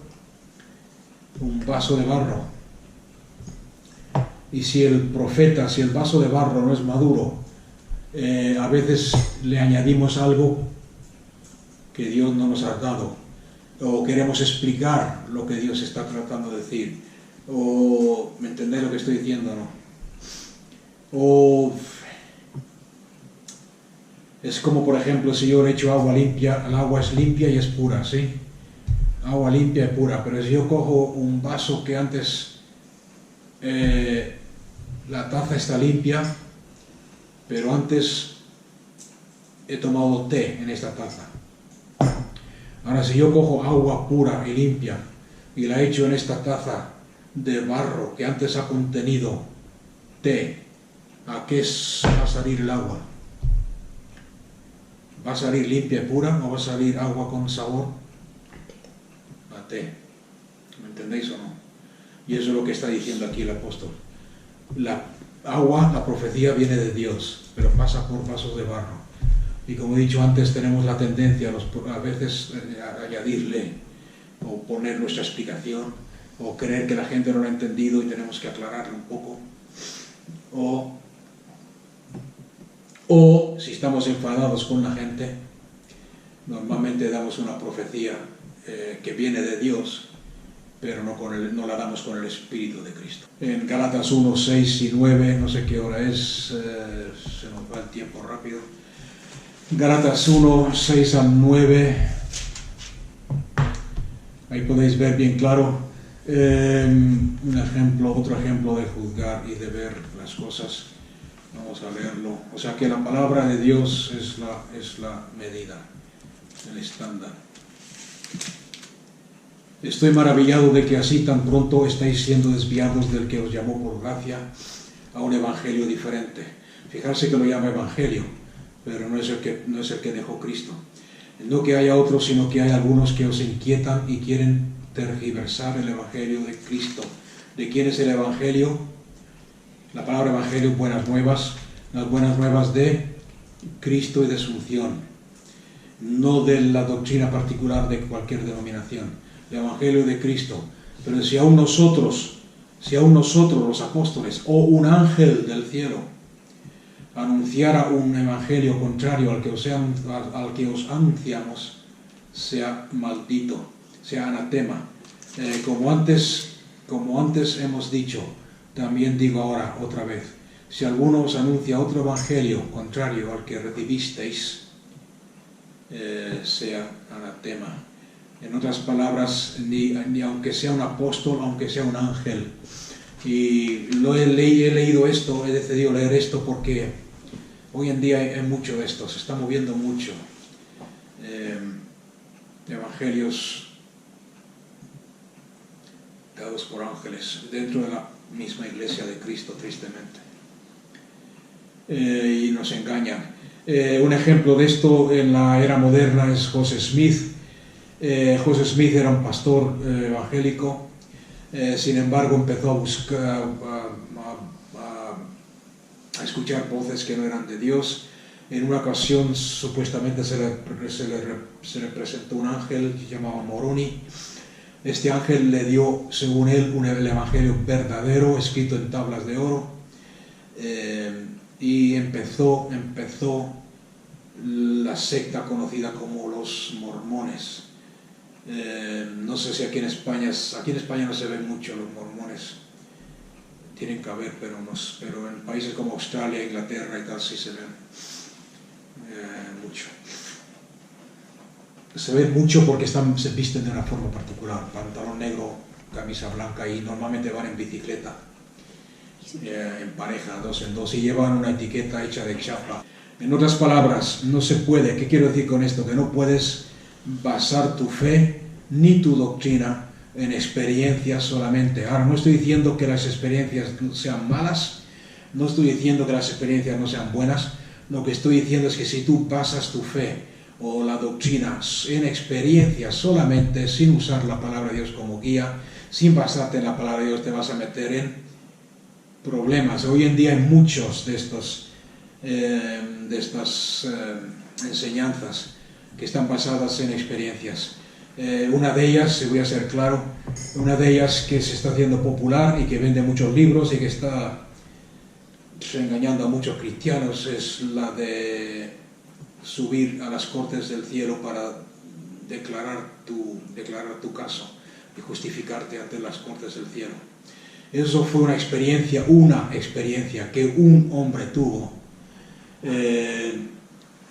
un vaso de barro. Y si el profeta, si el vaso de barro no es maduro, a veces le añadimos algo que Dios no nos ha dado, o queremos explicar lo que Dios está tratando de decir, o ¿me entendéis lo que estoy diciendo, no? O es como, por ejemplo, si yo le echo agua limpia, el agua es limpia y es pura, ¿sí? Agua limpia y pura, pero si yo cojo un vaso que antes la taza está limpia, pero antes he tomado té en esta taza. Ahora, si yo cojo agua pura y limpia y la echo en esta taza de barro que antes ha contenido té, ¿a qué va a salir el agua? ¿Va a salir limpia y pura o va a salir agua con sabor? A té. ¿Me entendéis o no? Y eso es lo que está diciendo aquí el apóstol. La agua, la profecía viene de Dios, pero pasa por vasos de barro. Y como he dicho antes, tenemos la tendencia a veces a añadirle o poner nuestra explicación o creer que la gente no lo ha entendido y tenemos que aclararlo un poco. O si estamos enfadados con la gente, normalmente damos una profecía que viene de Dios, pero no la damos con el Espíritu de Cristo. En Gálatas 1, 6 y 9, no sé qué hora es, se nos va el tiempo rápido. Gálatas 1, 6 al 9, ahí podéis ver bien claro otro ejemplo de juzgar y de ver las cosas. Vamos a leerlo. O sea que la palabra de Dios es la medida, el estándar. Estoy maravillado de que así tan pronto estáis siendo desviados del que os llamó por gracia a un evangelio diferente. Fijarse que lo llama evangelio, pero no es el que dejó Cristo. No que haya otros, sino que hay algunos que os inquietan y quieren tergiversar el evangelio de Cristo. ¿De quién es el evangelio? La palabra evangelio, buenas nuevas, las buenas nuevas de Cristo y de su unción, no de la doctrina particular de cualquier denominación. El evangelio de Cristo. Pero si aún nosotros los apóstoles o un ángel del cielo anunciara un evangelio contrario al que os anunciamos, sea maldito, sea anatema. Como antes hemos dicho, también digo ahora otra vez, si alguno os anuncia otro evangelio contrario al que recibisteis, sea anatema. En otras palabras, ni aunque sea un apóstol, aunque sea un ángel. Y he leído esto, he decidido leer esto porque hoy en día hay mucho de esto, se está moviendo mucho. Evangelios dados por ángeles dentro de la misma iglesia de Cristo, tristemente. Y nos engañan. Un ejemplo de esto en la era moderna es Joseph Smith. Joseph Smith era un pastor evangélico, sin embargo empezó a buscar, a escuchar voces que no eran de Dios. En una ocasión supuestamente se le presentó un ángel que se llamaba Moroni. Este ángel le dio, según él, el evangelio verdadero escrito en tablas de oro, y empezó la secta conocida como los mormones. No sé si aquí en España no se ven mucho los mormones, tienen que haber, pero en países como Australia, Inglaterra y tal sí se ven mucho. Se ven mucho porque se visten de una forma particular, pantalón negro, camisa blanca, y normalmente van en bicicleta, en pareja, 2 en 2, y llevan una etiqueta hecha de chapa. En otras palabras, no se puede. ¿Qué quiero decir con esto? Que no puedes basar tu fe ni tu doctrina en experiencias solamente. Ahora, no estoy diciendo que las experiencias sean malas, no estoy diciendo que las experiencias no sean buenas. Lo que estoy diciendo es que si tú basas tu fe o la doctrina en experiencias solamente, sin usar la palabra de Dios como guía, sin basarte en la palabra de Dios, te vas a meter en problemas. Hoy en día hay muchos de estas enseñanzas que están basadas en experiencias. Una de ellas, si voy a ser claro, una de ellas que se está haciendo popular y que vende muchos libros y que está engañando a muchos cristianos, es la de subir a las cortes del cielo para declarar tu caso y justificarte ante las cortes del cielo. Eso fue una experiencia que un hombre tuvo,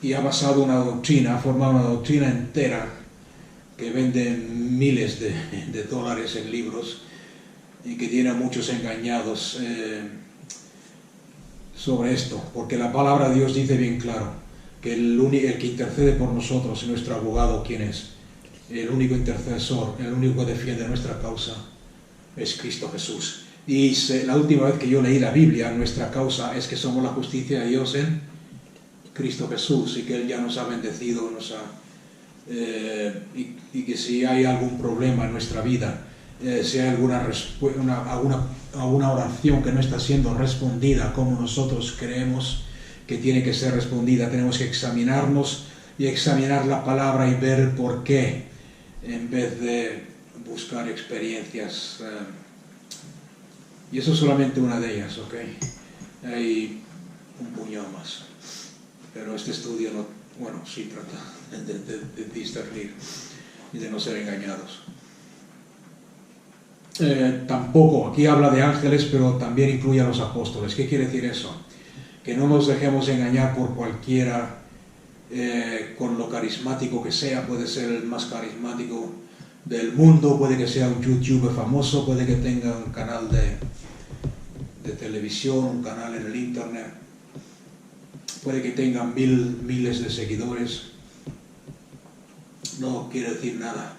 y ha basado una doctrina, ha formado una doctrina entera que vende miles de dólares en libros y que tiene a muchos engañados sobre esto, porque la palabra de Dios dice bien claro que el que intercede por nosotros, nuestro abogado, ¿quién es? El único intercesor, el único que defiende nuestra causa es Cristo Jesús. Y la última vez que yo leí la Biblia, nuestra causa es que somos la justicia de Dios en Cristo Jesús, y que Él ya nos ha bendecido, y que si hay algún problema en nuestra vida, si hay alguna oración que no está siendo respondida como nosotros creemos que tiene que ser respondida, tenemos que examinarnos y examinar la palabra y ver por qué, en vez de buscar experiencias. Y eso es solamente una de ellas, ¿ok? Hay un puñado más. Pero este estudio sí trata de discernir y de no ser engañados. Tampoco, aquí habla de ángeles, pero también incluye a los apóstoles. ¿Qué quiere decir eso? Que no nos dejemos engañar por cualquiera, con lo carismático que sea. Puede ser el más carismático del mundo, puede que sea un youtuber famoso, puede que tenga un canal de televisión, un canal en el internet, puede que tenga miles de seguidores. No quiere decir nada.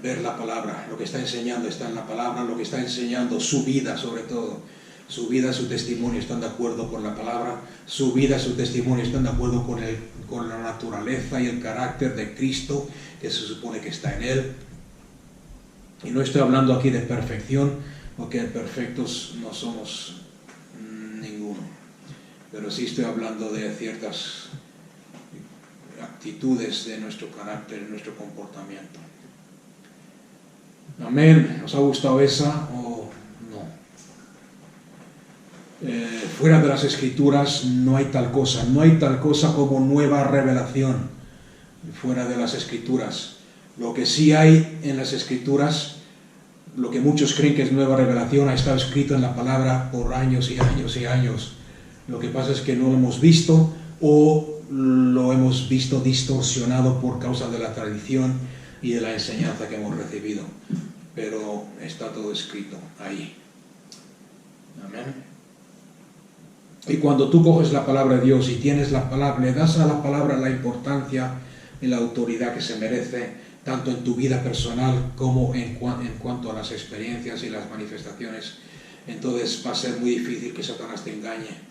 Ver la palabra, lo que está enseñando está en la palabra, lo que está enseñando, su vida sobre todo, su vida, su testimonio están de acuerdo con la palabra, su vida, su testimonio están de acuerdo con la naturaleza y el carácter de Cristo que se supone que está en él. Y no estoy hablando aquí de perfección, porque perfectos no somos ninguno, pero sí estoy hablando de ciertas actitudes de nuestro carácter, de nuestro comportamiento. Amén. ¿Os ha gustado esa o no? Fuera de las Escrituras no hay tal cosa como nueva revelación. Fuera de las Escrituras. Lo que sí hay en las Escrituras, lo que muchos creen que es nueva revelación, ha estado escrito en la palabra por años y años y años. Lo que pasa es que no lo hemos visto, o lo hemos visto distorsionado por causa de la tradición y de la enseñanza que hemos recibido. Pero está todo escrito ahí. Amén. Y cuando tú coges la palabra de Dios y tienes la palabra, le das a la palabra la importancia y la autoridad que se merece, tanto en tu vida personal como en cuanto a las experiencias y las manifestaciones, entonces va a ser muy difícil que Satanás te engañe.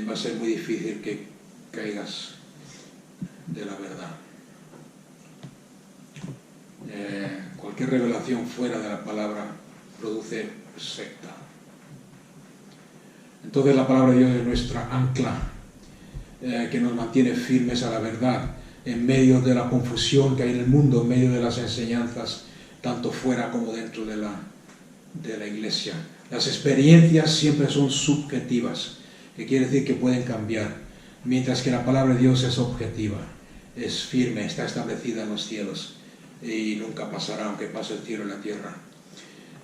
Va a ser muy difícil que caigas de la verdad. Cualquier revelación fuera de la palabra produce secta. Entonces la palabra de Dios es nuestra ancla, que nos mantiene firmes a la verdad en medio de la confusión que hay en el mundo, en medio de las enseñanzas, tanto fuera como dentro de la iglesia. Las experiencias siempre son subjetivas, que quiere decir que pueden cambiar, mientras que la palabra de Dios es objetiva, es firme, está establecida en los cielos y nunca pasará, aunque pase el cielo y la tierra.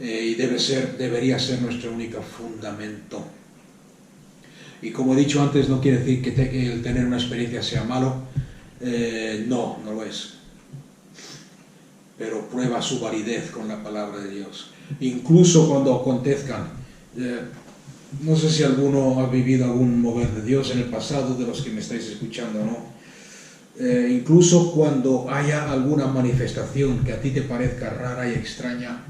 Y debería ser nuestro único fundamento. Y como he dicho antes, no quiere decir que el tener una experiencia sea malo. No lo es. Pero prueba su validez con la palabra de Dios. Incluso cuando acontezcan, no sé si alguno ha vivido algún mover de Dios en el pasado, de los que me estáis escuchando, ¿no? Incluso cuando haya alguna manifestación que a ti te parezca rara y extraña,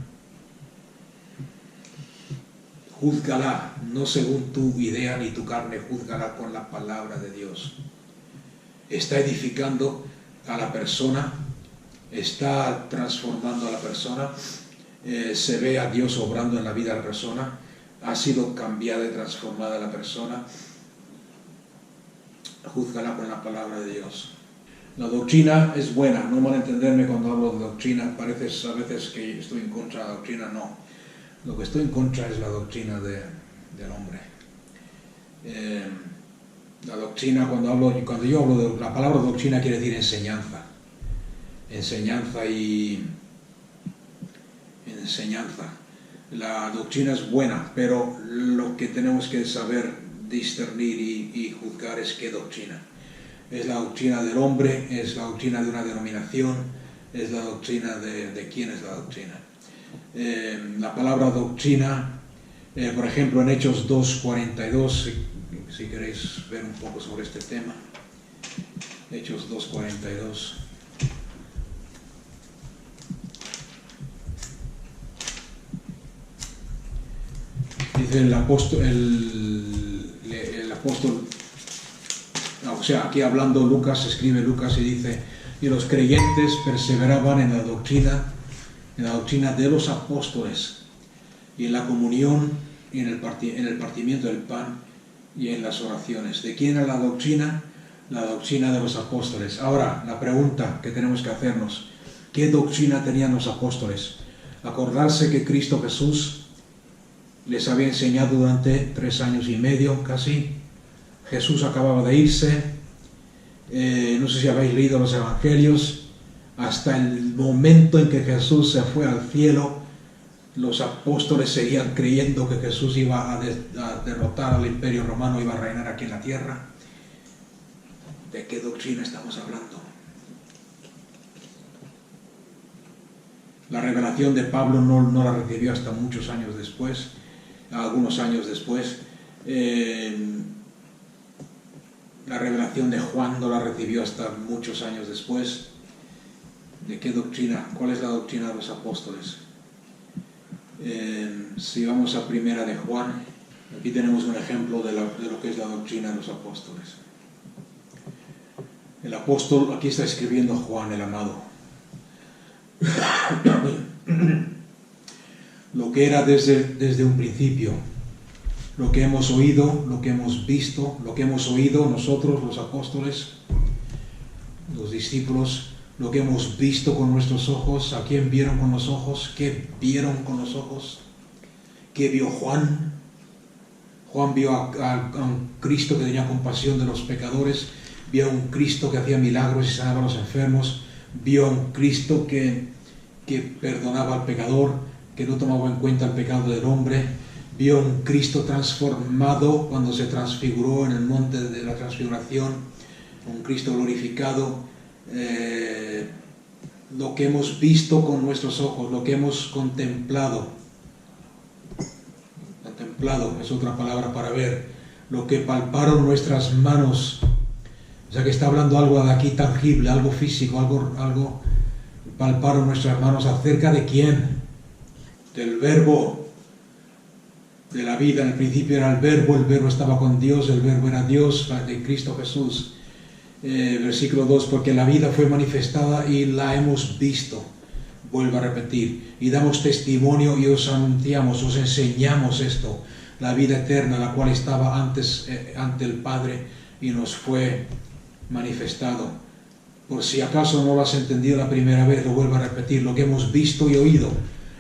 júzgala, no según tu idea ni tu carne, júzgala con la palabra de Dios. Está edificando a la persona, está transformando a la persona, se ve a Dios obrando en la vida de la persona, ha sido cambiada y transformada la persona. Júzgala con la palabra de Dios. La doctrina es buena, no malentenderme cuando hablo de doctrina, parece a veces que estoy en contra de la doctrina, no. Lo que estoy en contra es la doctrina del hombre. La doctrina, cuando yo hablo de la palabra doctrina, quiere decir enseñanza. Enseñanza y enseñanza. La doctrina es buena, pero lo que tenemos que saber discernir y juzgar es qué doctrina. Es la doctrina del hombre, es la doctrina de una denominación, es la doctrina de quién es la doctrina. La palabra doctrina, por ejemplo, en Hechos 2:42, si queréis ver un poco sobre este tema, Hechos 2:42. Dice el apóstol, o sea, aquí hablando Lucas, escribe Lucas y dice: y los creyentes perseveraban en la doctrina de los apóstoles, y en la comunión, y en el partimiento del pan, y en las oraciones. ¿De quién era la doctrina? La doctrina de los apóstoles. Ahora, la pregunta que tenemos que hacernos: ¿qué doctrina tenían los apóstoles? Acordarse que Cristo Jesús les había enseñado durante 3 años y medio casi. Jesús acababa de irse. No sé si habéis leído los evangelios. Hasta el momento en que Jesús se fue al cielo, los apóstoles seguían creyendo que Jesús iba a derrotar al imperio romano, iba a reinar aquí en la tierra. ¿De qué doctrina estamos hablando? La revelación de Pablo no la recibió hasta muchos años después, algunos años después. La revelación de Juan no la recibió hasta muchos años después. ¿De qué doctrina? ¿Cuál es la doctrina de los apóstoles? Si vamos a primera de Juan, aquí tenemos un ejemplo de lo que es la doctrina de los apóstoles. El apóstol, aquí está escribiendo Juan el amado. Lo que era desde un principio, lo que hemos oído, lo que hemos visto, lo que hemos oído nosotros, los apóstoles, los discípulos, lo que hemos visto con nuestros ojos. ¿A quién vieron con los ojos? ¿Qué vieron con los ojos? ¿Qué vio Juan? Juan vio a un Cristo que tenía compasión de los pecadores, vio a un Cristo que hacía milagros y sanaba a los enfermos, vio a un Cristo que perdonaba al pecador, que no tomaba en cuenta el pecado del hombre, vio a un Cristo transformado cuando se transfiguró en el monte de la transfiguración, un Cristo glorificado. Lo que hemos visto con nuestros ojos, lo que hemos contemplado es otra palabra para ver, lo que palparon nuestras manos. O sea que está hablando algo de aquí tangible, algo físico, algo palparon nuestras manos. ¿Acerca de quién? Del Verbo, de la vida. En el principio era el Verbo estaba con Dios, el Verbo era Dios, de Cristo Jesús. Versículo 2, porque la vida fue manifestada y la hemos visto. Vuelvo a repetir, y damos testimonio y os anunciamos, os enseñamos esto, la vida eterna, la cual estaba antes ante el Padre y nos fue manifestado. Por si acaso no lo has entendido la primera vez, lo vuelvo a repetir: lo que hemos visto y oído,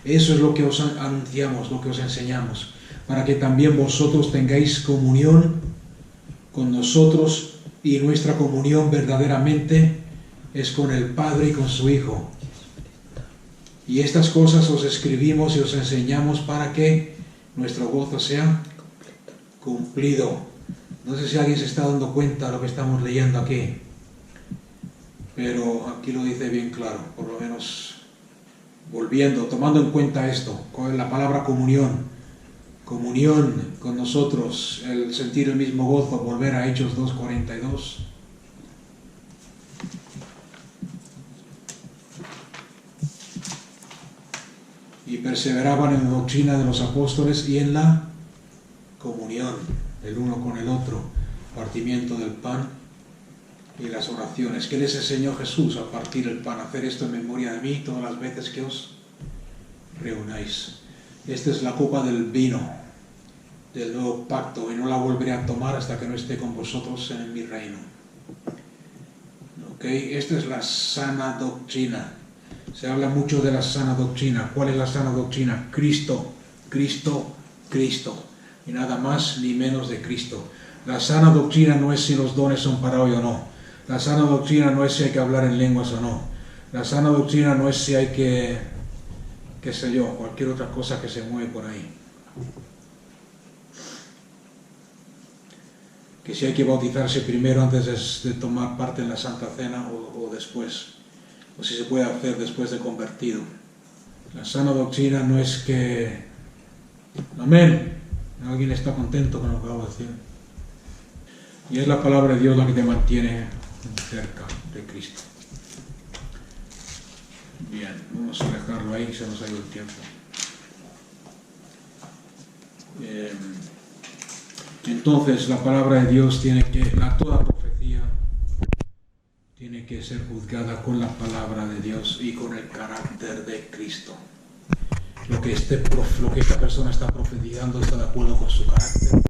eso es lo que os anunciamos, lo que os enseñamos, para que también vosotros tengáis comunión con nosotros, y nuestra comunión verdaderamente es con el Padre y con su Hijo. Y estas cosas os escribimos y os enseñamos para que nuestro gozo sea cumplido. No sé si alguien se está dando cuenta de lo que estamos leyendo aquí, pero aquí lo dice bien claro, por lo menos tomando en cuenta esto, con la palabra comunión con nosotros, el sentir el mismo gozo. Volver a Hechos 2:42. Y perseveraban en la doctrina de los apóstoles y en la comunión, el uno con el otro, partimiento del pan y las oraciones. ¿Qué les enseñó Jesús? A partir el pan: hacer esto en memoria de mí todas las veces que os reunáis. Esta es la copa del vino del nuevo pacto, y no la volveré a tomar hasta que no esté con vosotros en mi reino. ¿Ok? Esta es la sana doctrina. Se habla mucho de la sana doctrina. ¿Cuál es la sana doctrina? Cristo, Cristo, Cristo. Y nada más ni menos de Cristo. La sana doctrina no es si los dones son para hoy o no. La sana doctrina no es si hay que hablar en lenguas o no. La sana doctrina no es si hay que, qué sé yo, cualquier otra cosa que se mueve por ahí. Que si hay que bautizarse primero antes de tomar parte en la Santa Cena o después. O si se puede hacer después de convertido. La sana doctrina no es que... Amén. ¿Alguien está contento con lo que acabo de decir? Y es la palabra de Dios la que te mantiene cerca de Cristo. Bien, vamos a dejarlo ahí, se nos ha ido el tiempo. Entonces la palabra de Dios toda profecía tiene que ser juzgada con la palabra de Dios y con el carácter de Cristo. Lo que esta persona está profetizando está de acuerdo con su carácter.